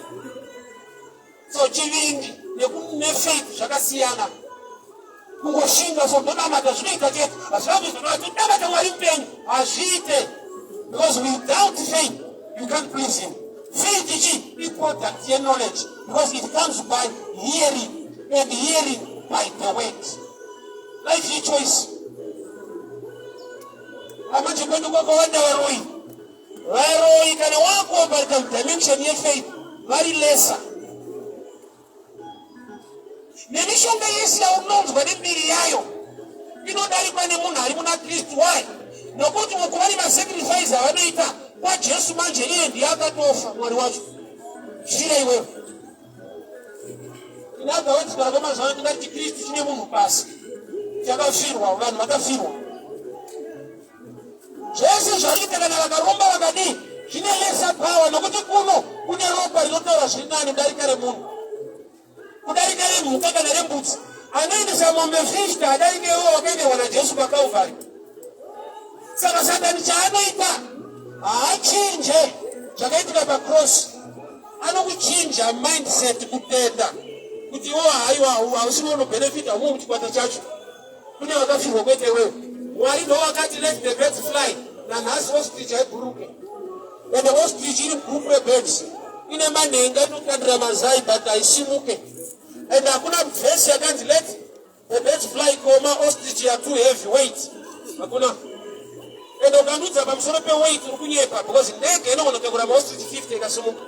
So chivindi nefaith zvakasiyana. Kungoshinga so ndonamata zvinoita chete. Hazvavo zvinoti ndamata Mwari mupenyu hazviite. Because without faith, you can't please him. Faith is important in knowledge because it comes by hearing. And hearing by the word. Life is choice. Amachi kwenda kwa wanda waroi. Waroi kana wako by the dimension of faith. Very lesser. Nemishonga Yesu ya unonzwa nembiri yayo. Inodari pane munhu ari muna Kristu. Why? Nokuti mukuvari masacrifice avanoita kwa Jesu manje iye ndiye akatofa Mwari wacho. Zvira iwewe. Nada antes para vamos falar de Cristo tinha um passe. Chega firma, vanhu vakafirwa. Jesu zvaitika kana vakaromba vakadi, zvinelesa power nokuti kuno kune ropa rinotaura zviri nani kudarika remunhu. Kudarika remhuka kana rembudzi. Anoendesa mombe 50 adaingewo wakaendewa naJesu paKalvari. Saka Satani chaanoita haachinje zvakaitika pacross. Anokuchinja mindset kutenda. Kuti haiwa hausi unobenefita huo muchikwata chacho. Kune vakafirwa kwete wewe. Mwari ndo wakati let the birds fly. Na nhasi ostrich haibhuruke. And the ostrich iri group rebirds. Ine manhenga inokandira mazai but haisimuke. And hakuna verse yakanzi let the birds fly koma ostrich are too heavy weight. Hakuna. And ukandudza pamusoro peweight uri kunyepa because ndege inogona kutakura maostrich 50 ikasimuka.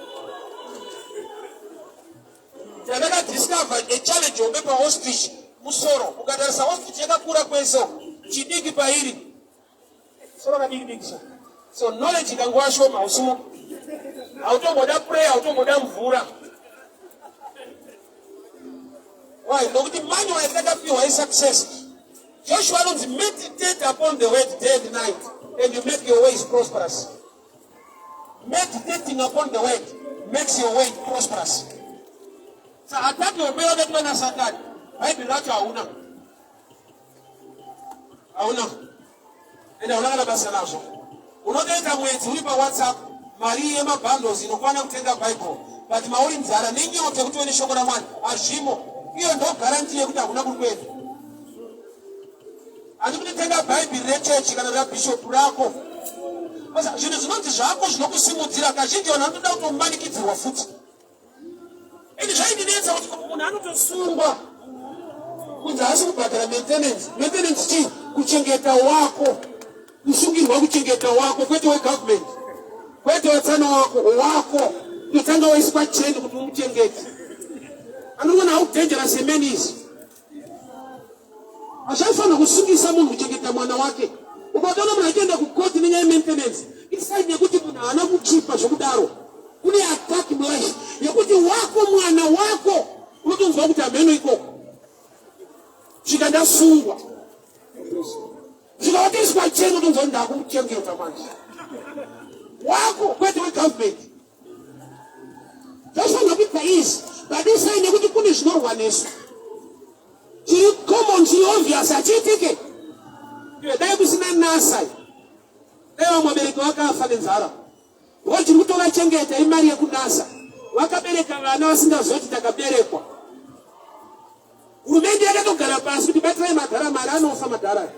Yanaka discover a challenge of paper ostrich musoro. Ukatarisa ostrich yakakura kweso chidiki pairi. Soro kadiki so. So knowledge ikangwa shoma usimu. Automoda prayer, automoda mvura. Why? Nokuti manual yakadapiwa is success. Joshua don't meditate upon the word day and night and you make your ways prosperous. Meditating upon the word makes your way prosperous. So attack your prayer that when Satan, I be not auna. Auna. And I don't know about Sanazo. Unoteka mwezi ulipa WhatsApp, mari yemabhandles inokwana kutenga Bible, but mauri nzara nenyote kuti uone shoko raMwari azvimo. Iyo ndo guarantee yekuti hakuna kuri kwenda. Handi kutenga Bible rechechi kana rabishop rako. Basa zvinhu zvinonzi zvako zvinokusimudzira kazhinji vanhu vanotoda kutomanikidzirwa futi. Ini zvaindinetsa kuti munhu anotosungwa kunzi haasi kubhadhara maintenance. Maintenance chii? Kuchengeta wako. Kusungirwa kuchengeta wako kwete wegovernment. Kwete watsana wako. Kutanga waiswa cheni kuti umuchengete. Anoona how dangerous a man is. Ashaifana kusungisa munhu kuchengeta mwana wake. Ukatona munhu achienda kukoti nenyaya maintenance. Isaidi yekuti munhu haana kuchipa zvokudaro. Kune attack mlife yekuti wako mwana wako unotonzwa kuti ameno ikoko. Svika ndasungwa. Svika watiswa cheni unotonzwa kuti ndakumuchengeta manje. Wako kwete wegovernment. Zvasvanga kuita izvi. But isaidi yekuti kune zvinorwa nesu. Chiri common, chiri obvious, achiitike. Dai kusina NASA. Dai vamwe vabereki vakafa nenzara. Chiri kutovachengeta imari yekunasa. Vakabereka vana vasingazoti takaberekwa. Hurumende yakatogara pasi kuti batirai madhara, mari anofa madhara.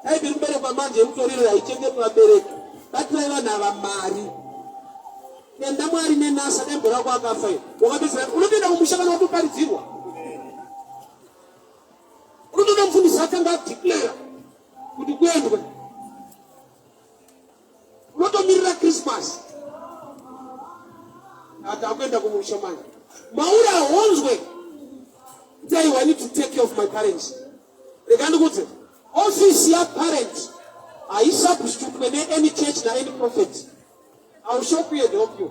Dai biri kuberekwa manje mutoriro haichengeti vabereki. Batirai vanhu ava mari. Enda Mwari nenasa nembo rako akafa. Wakapedzera unotoenda kumusha kana watoparidzirwa. Unotoda mufundisi akanga adeclare kuti kuendwe. Unotomirira Christmas. Atakwenda kumusha manje. Maura honzwe. I need to take care of my parents. Regarding office ya parents. I substitute any church na any prophet. I will show you and help you.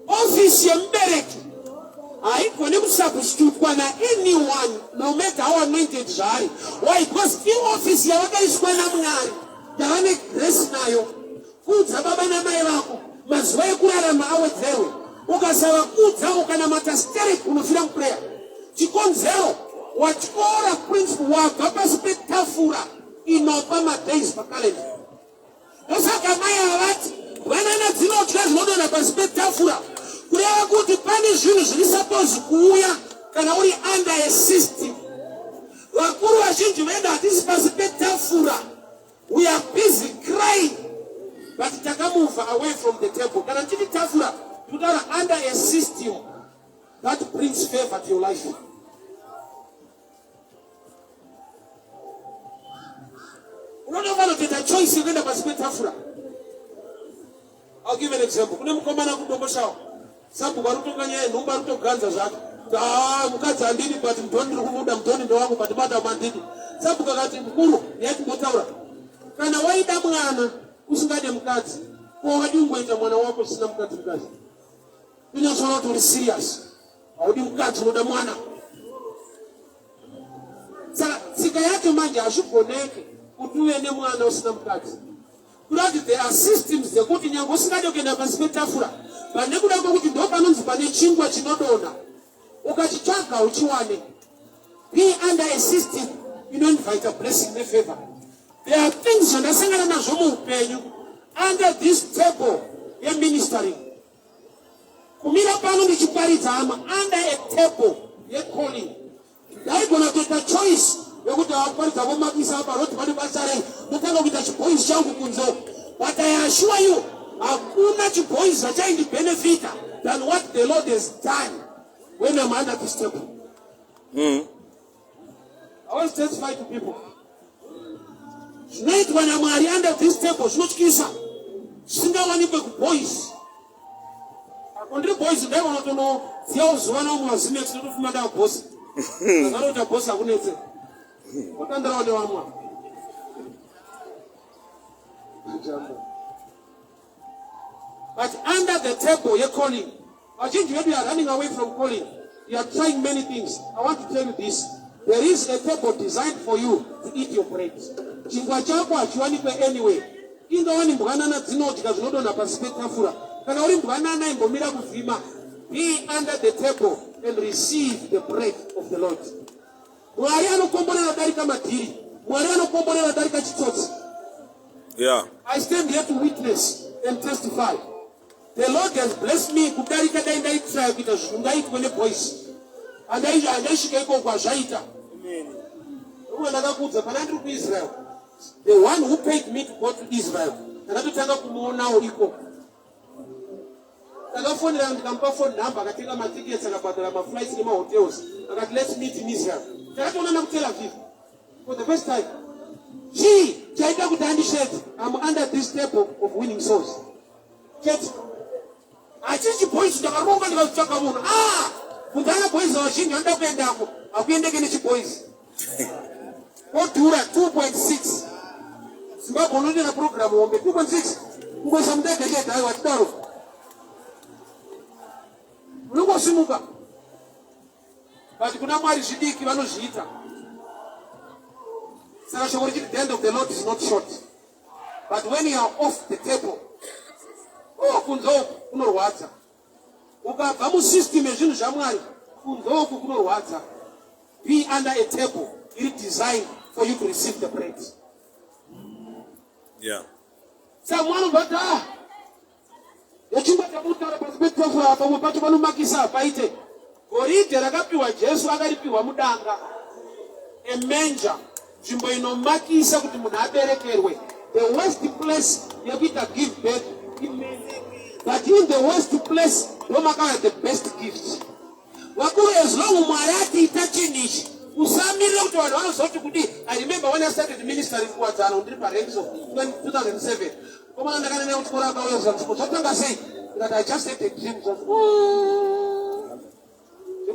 Office ya mbereki. I connect substitute kwa na anyone, no matter how anointed jari. Why? Because the office ya waka iskwana mngari. Yawane grace nayo. Kudza baba na mai vako. Mazwaye kurara maawe zewe. Ukasawa kudza ukana matasteric unofira prayer. Chikonzero. Wachikora principle wako. Pasi tafura. Inopa days pa calendar. Osaka maya wati. Wanana dzino chikazi modo na pasi tafura. Kureva kuti pane zvinhu zviri suppose kuuya kana uri under a system. Vakuru vazhinji vaenda hatisi pasi petafura. We are busy crying. But takamove away from the table. Kana chiti tafura, you are under a system that brings favor to your life. Unonovano teta choice yekuenda pasi petafura. I'll give an example. Kune mukomana kudomboshawo. Sabu barutonganya numba rutoganza zvake. Mukadzi andini but mtoni ndiri kumuda mtoni ndo wangu but bada mandini. Sabu kakati mkuru yati ngotaura. Kana waida mwana usingade mukadzi. Ko wadingoita mwana wako sina mukadzi. Unyasona kuti uri serious. Audi mukadzi unoda mwana. Saka tsika yake manje azvigoneke kuti uve nemwana usina mukadzi. Kuti there are systems dzekuti nyange usingade kuenda pasi petafura. Panekuda kuti ndo panonzi pane chingwa chinodona. Ukachitsvaga uchiwane. Be under a system inoinvite a blessing ne favor. There are things zvandasangana nazvo muupenyu under this table ye ministering. Kumira pano ndichiparidza hama under a table ye calling. Ndaigona kuita choice yekuti vaparidza vomabisa apa roti pane basa rei. Ndotanga kuita chiboisi changu kunze. But I assure you, hakuna chiboisi zvachaindi benefita than what the Lord has done when I'm under this table. I want to testify to people. Tonight when I'm under this table, zvinotyisa. Singawanikwe kuboisi. Akondiri boys ndai vanotono ziya uzivana umwe wazime tinotofuma nda bosi. Akanota bosi akunetse. Watandara wade wamwa. But under the table, you're calling. I think you are running away from calling. You are trying many things. I want to tell you this. There is a table designed for you to eat your bread. Chingwa chako hachiwanikwe anyway. Ingawani mbwanana dzinodya zvinodonha pasi petafura. Kana uri mbwanana imbomira kuvhima. Be under the table and receive the bread of the Lord. Mwari anokomborera darika madhiri. Mwari anokomborera darika chitsotsi. Yeah. I stand here to witness and testify. The Lord has blessed me kudarika daenda Israel kuita zvingaitwa neboys. Andaisvika ikoko zvaita. Umwe ndakakudza pana ndiri kuIsrael. The one who paid me to go to Israel. Ndakatotanga kumuonawo ikoko. Ndakafonera ndikampa phone number akatenga matickets akabhadhara maflights nemahotels. Akati let's meet in Israel. Ndakatoonana kuTel Aviv for the first time. Chaita kuti handishake. I'm under this table of winning souls. Church. Achichi boys ndakaronga ndikatsvaka munhu. Kundana boys vazhinji vanoda kuendako. Akuendeke nechiboys. Odhura 2.6. Zimbabwe unoenda na program hombe 2.6. Kungoisa mudege chete hayi watidaro. Unongosimuka. But kuna Mwari zvidiki vanozviita. Saka shoko richiti the end of the Lord is not short. But when you are off the table, kunzoku kunorwadza. Ukabva musystem yezvinhu zvaMwari, kunzoku kunorwadza. Be under a table. It is designed for you to receive the bread. Yeah. Someone but yachimba tabutara perspective apa mupato vanomakisa paite. Goridhe rakapiwa Jesu akaripiwa mudanga. A manger. Nzvimbo inomakisa kuti munhu aberekerwe. The worst place yekuita give birth. But in the worst place, ndomakauya the best gift. Wakuru as long Mwari atiita chinhu ichi. Usamirire kuti vanhu vanozoti kuti I remember when I started ministering kuwadzana ndiri paranks of 2007. Komana ndakanena kuti koramba uyezve zvotanga sei? That I just had a dream.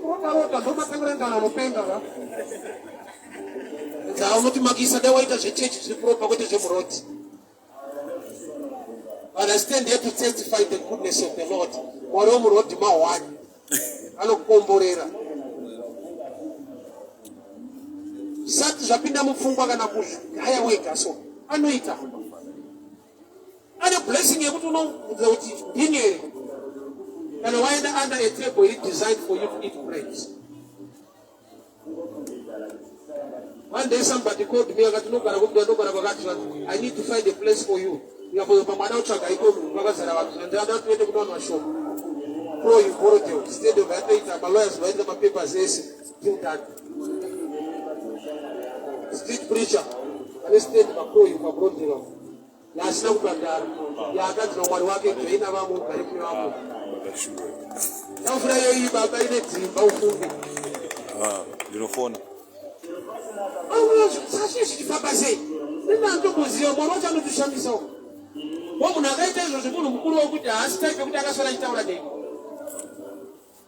Rota ndomapengerengana nopenga va. Unoti makisa dawaita zvechechi zviripropa kwete zvemuroti. But I stand here to testify the goodness of the Lord. Mwari womuroti mahwani. Anokukomborera. Sati zvapinda mupfungwa kana kuzvigaya wega so. Anoita. Ane blessing yekuti unoudza kuti ndini here. Kana waenda under a table it designed for you to eat bread. One day somebody called me akati nogara kwakati I need to find a place for you. Pamwana utsvaga iko kwakazara vanhu ndanda tuende kunowanwa shop. Pro you borrow instead of that lawyers vaenda mapapers ese till that. Street preacher ane mapro you pabrodero. Yasina kubandara. Yakati nomwari wake kuina vamwe ugare kune vamwe. Tafura yoyi baba ine dzimba ufunge. Ndinofona. Sasi chichifamba sei? Ndinandokuziva mwana wacho anotishambisawo. Munhu akaita izvozvo munhu mukuru wokuti haasi type yekuti akaswera achitaura nei.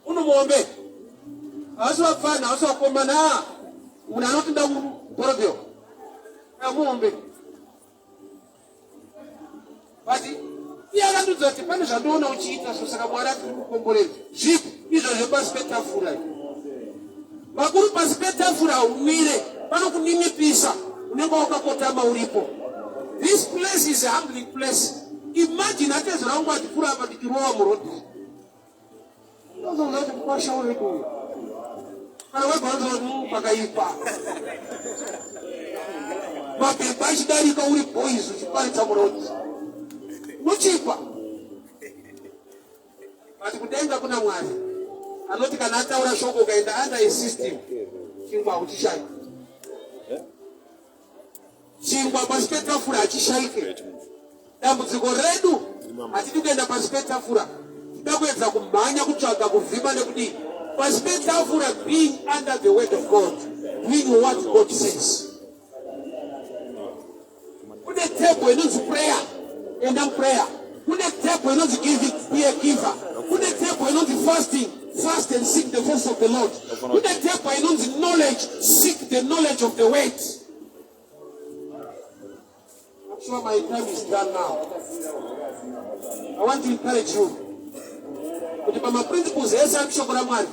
Unomuombe. Haasi wapfana, haasi wakomana. Munhu anoti ndakuborobheo. Amuombe. But iye akandudza kuti pane zvandoona uchiita so saka Mwari ari kukomborera. Zvipi izvo zvepasi petafura. Makuru pasi petafura umire panokuninipisa unenge wakakotama uripo. This place is a humbling place. Imagine atezera wangu atikura apa tikirowa murodi. Ndozonza kuti kwashauri kuyo. Kana webvanza pakaipa. Mapepa achidarika uri boys uchiparidza murodi. Muchipa. But kudenga kuna Mwari. Anoti kana ataura shoko ukaenda under a system. Chingwa uchishaya. Chingwa pasi petafura achishaike. Dambudziko redu hatidi kuenda pasi petafura. Tida kuedza kumhanya kutsvaga kuvhima nekuti pasi petafura being under the word of God, doing what God says. Kune table inonzi prayer, enda prayer. Kune table inonzi giving, be a giver. Kune table inonzi fasting, fast and seek the face of the Lord. Kune table inonzi knowledge, seek the knowledge of the word. I'm sure my time is done now. I want to encourage you. Kuti pama principles ese akushoko raMwari.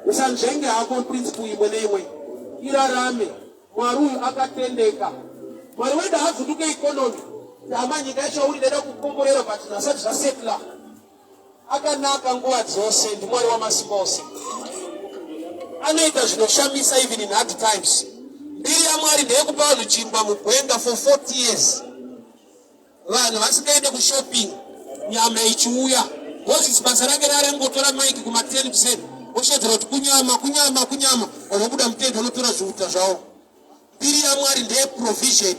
Usanzvenge hako principle imwe neimwe. Irarame. Mwari uyu akatendeka. Mwari wedu havhunduke economy. Hama nyika yacho dada kukomborera but zvasati zvasetla. Akanaka nguva dzose ndi Mwari wamasimba ose. Anoita zvinoshamisa even in hard times. Mbiri yaMwari ndeyekupa vanhu chingwa mugwenga for 40 years. vanhu vasingaende kushopping nyama ichiuya Moses basa rake rarengotora maiki kuma 10% oshedzera kuti kunyama vanobuda mutende vanotora zviuta zvavo. Mbiri yaMwari ndeye provision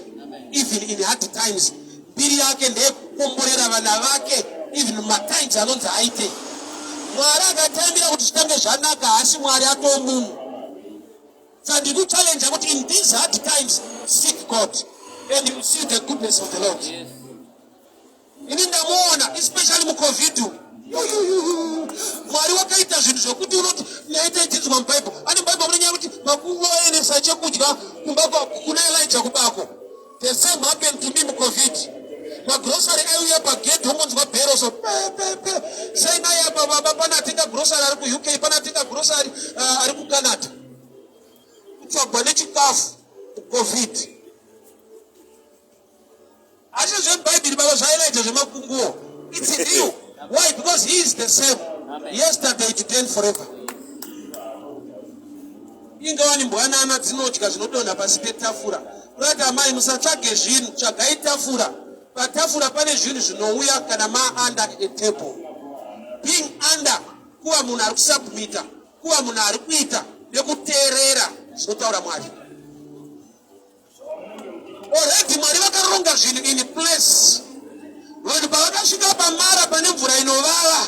even in hard times. Mbiri yake ndeye kukomborera vana vake even matimes anonzi aite. Mwari akatambira kuti zvitange zvanaka asi Mwari atoo munhu. Saka ndikuchallenge kuti in these hard times seek God and you will see the goodness of the Lord. Yes. Ini ndamuona especially muCovid. Mwari wakaita zvinhu zvokuti unoti naita ichidzwa muBhayibheri. Ane Bhayibheri munonyanya kuti makungu aenesa chekudya kumbako kuna Elijah kubako. The same happened to me muCovid. Magrocery aiuya pagate homonzwa bhero so sai naye apa panatenga grocery ari kuUK panatenga grocery ari kuCanada. Kutsvagwa nechikafu muCovid. Asi zveBhayibheri baba zvaIlijah zvemakunguwo. It's real. Why? Because he is the same. Yesterday, today, and forever. Ingawani mbwanana dzinodya zvinodonha pasi petafura. Kuti amai musatsvage zvinhu, tsvagai tafura. Patafura pane zvinhu zvinouya kana under a table. Being under, kuva munhu ari kusubmita, kuva munhu ari kuita nekuteerera zvinotaura Mwari. Already Mwari vakaronga zvinhu in place. Vanhu pavakasvika pamara pane mvura inovava,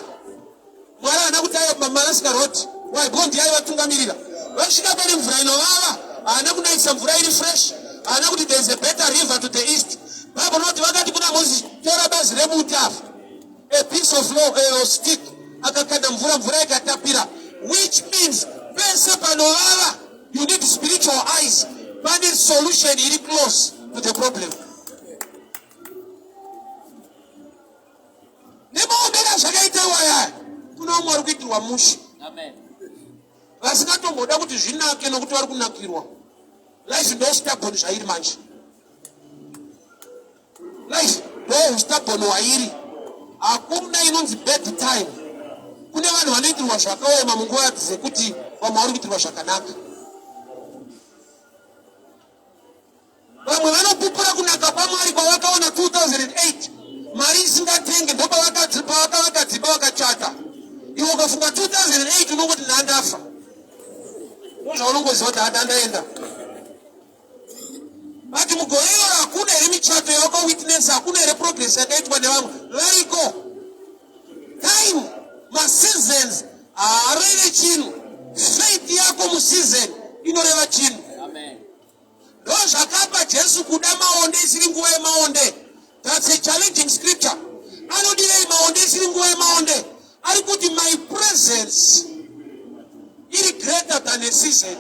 Mwari haana kuti aiva Marasika-Road. Why? Because ndiye aivatungamirira. Vasvika pane mvura inovava, haana kunaisa mvura iri fresh, haana kuti there is a better river to the east. Bible noti vakati kuna Moses, tora bazi rebuta, a piece of stick, akakanda mvura ikatapira. Which means, pese panovava, you need spiritual eyes. Pane solution iri close to the problem. Nemaombera zvakaita waya kuna umwe ari kuitirwa mushi. Amen. Vasingatomboda kuti zvinake nokuti vari kunakirwa. Life ndo stubborn zvairi manje. Life ndo stubborn wairi. Hakuna inonzi bad time. Kune vanhu vanoitirwa zvakaoma munguva dzekuti vamwe vari kuitirwa zvakanaka. Vamwe vanopupura kunaka kwaMwari kwavakaona 2008. Mari isingatenge ndo pavakadzipa vakachata. Iwe ukafunga 2008 unongoti ndandafa. Ndozvaunongoziva kuti hatandaenda. Bati mugore iroro hakuna iri michato yawakawitness, hakuna iri progress yakaitwa nevamwe. Variko. Time, maseasons, haareve chinhu. Faith yako museason inoreva chinhu. Amen. Ndozvakapa Jesu kuda maonde isiri nguva yemaonde. That's a challenging scripture. Anodirei maonde isiri nguva yemaonde. Ari kuti my presence iri greater than a season.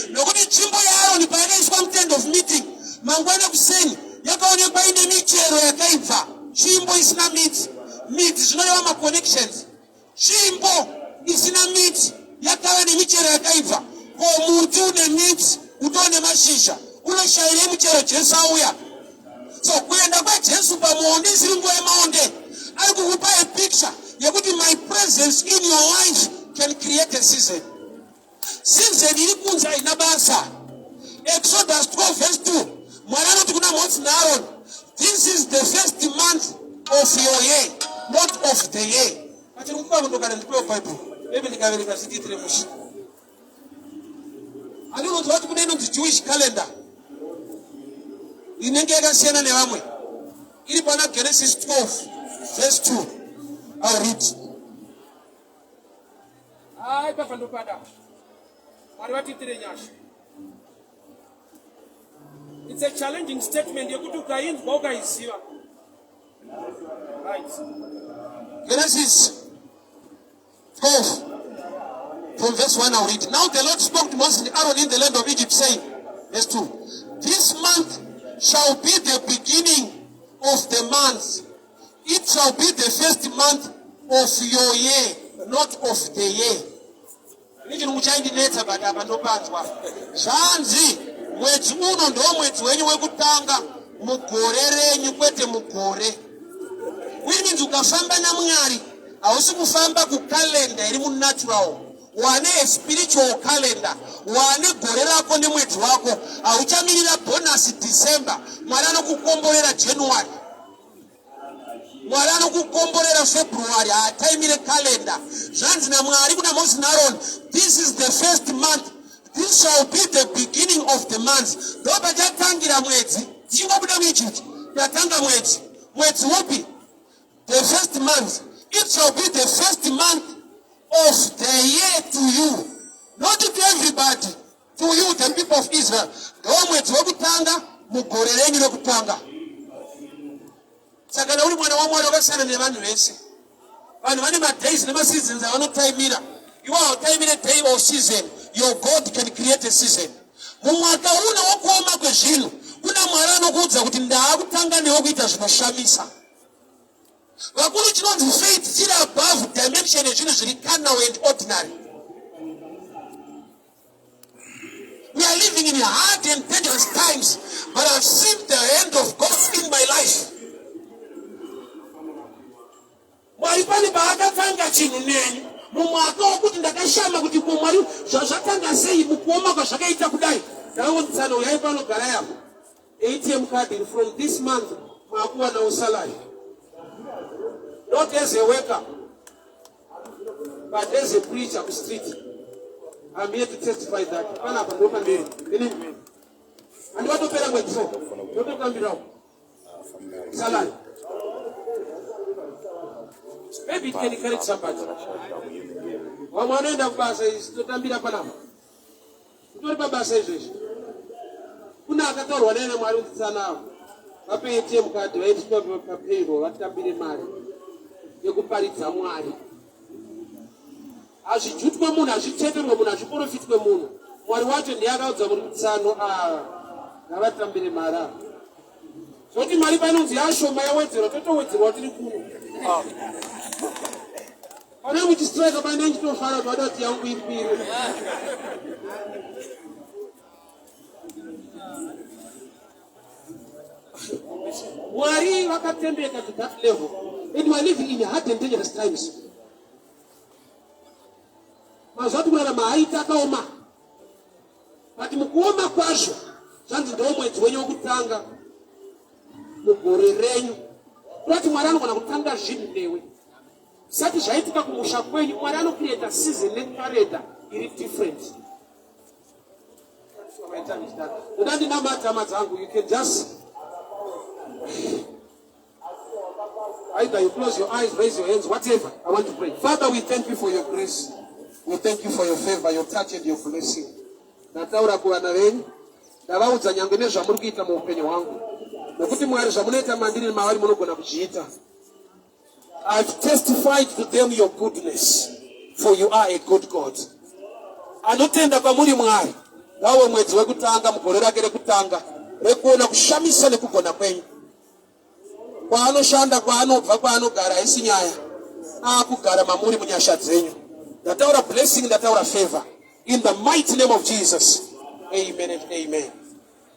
Nokuti tsvimbo yaAroni paakaiswa mutent of meeting, mangwana kuseni yakaonekwa ine michero yakaibva. Tsvimbo isina miti. Miti zvinoreva maconnections. Tsvimbo isina miti yakava nemichero yakaibva. Ko muti une miti utone mashizha. Unoshayire michero Jesu auya. So kuenda kwaJesu pamuonde isiri nguva yemaonde ari kukupa a picture yekuti my presence in your life can create a season. Season iri kunze haina basa. Exodus 12 verse 2. Mwari anoti kuna Moses naAroni, this is the first month of your year, not of the year. Ati nikupa mundokana ndipewa Bible. Maybe ndikavereka sikitire mushi. Ani unoti watu kuna inonzi Jewish calendar. Inenge yakasiyana nevamwe. Iri pana Genesis 12 verse 2. I'll read. Ai pafandopada. Mwari vatitire nyasha. It's a challenging statement yekuti ukainzwa ukaiziva. Right. Genesis 12 from verse 1 I'll read. Now the Lord spoke to Moses and Aaron in the land of Egypt, saying, verse 2, this month shall be the beginning of the month. It shall be the first month of your year, not of the year. Zvanzi mwedzi uno ndo mwedzi wenyu wekutanga mugore renyu kwete mugore. Which means ukafamba naMwari hausi kufamba kukalenda iri munatural. Wane a spiritual calendar. Wane gore rako nemwedzi wako. Hauchamirira bonus December. Mwari anokukomborera January. Mwari anokukomborera February ataimire calendar. Zvanzi naMwari kuna Moses naAaron, this is the first month. This shall be the beginning of the month. Ndoba chatangira mwedzi. Chingobuda muIjipti. Yatanga mwedzi. Mwedzi upi? The first month. It shall be the first month of the year to you. Not to everybody. To you, the people of Israel. Ndo mwedzi wokutanga mugore renyu rokutanga. Saka uri mwana wa Mwari wakasiyana nevanhu vese. Vanhu vane madays nemaseasons avanotaimira. Iwe hautaimire day or season. Your God can create a season. Mumwaka uno wokuoma kwezvinhu kuna Mwari anokuudza kuti ndaakutanga newe kuita zvinoshamisa. Vakuru chinonzi faith chiri above dimension yezvinhu zviri carnal and ordinary. We are living in hard and dangerous times, but I've seen the hand of God in my life. Mwari pane paakatanga chinhu neni mumwaka wokuti ndakashama kuti ko Mwari zvazvatanga sei mukuoma kwazvakaita kudai. Ndaonzana uyai panogara yapo. ATM card from this month maakuwanawo salary. Not as a worker, but as a preacher on the street. I'm here to testify that. And what do you so? Don't come around. Salary. Maybe it can encourage somebody. One more end of Basa is to Tambira Panama. To the Baba says this. Unakator, whatever my room is now. I pay ATM card to 8 people per payroll. What can be the money? Yekuparidza Mwari. Azvichutwe munhu, azviteverwe munhu, azviprofitwe munhu. Mwari wacho ndiye akaudza murikutsano ngavatambire mari. Zvoti mari panonzi yashoma yawedzerwa, totowedzerwa tiri kuno. Pane muchistrike pane nchitofara kuti wada kuti yangu ipire. Mwari vakatendeka to that level. And we are living in hard and dangerous times. Mazoti kuna mahaita akaoma. But mukuoma kwazvo, zvanzi ndo mwedzi wenyu wokutanga mugore renyu. Kuti Mwari anogona kutanga zvinhu newe. Sati zvaitika kumusha kwenyu, Mwari anocreate season necalendar iri different. Udandinamata madzangu, you can just either you close your eyes, raise your hands, whatever. I want to pray. Father, we thank you for your grace. We thank you for your favor, your touch and your blessing. Nataura kuvana venyu, ndavaudza nyangwe nezvamuri kuita muupenyu hwangu. Nokuti Mwari zvamunoita mandiri mavari munogona kuchiita. I've testified to them your goodness, for you are a good God. Anotenda kwamuri Mwari, ngawe mwedzi wekutanga mugore rake rekutanga, rekuona kushamisa nekugona kwenyu. Kwaanoshanda, kwaanobva, kwaanogara haisi nyaya. Akugara mamuri munyasha dzenyu. Ndataura blessing, ndataura favor. In the mighty name of Jesus. Amen and amen.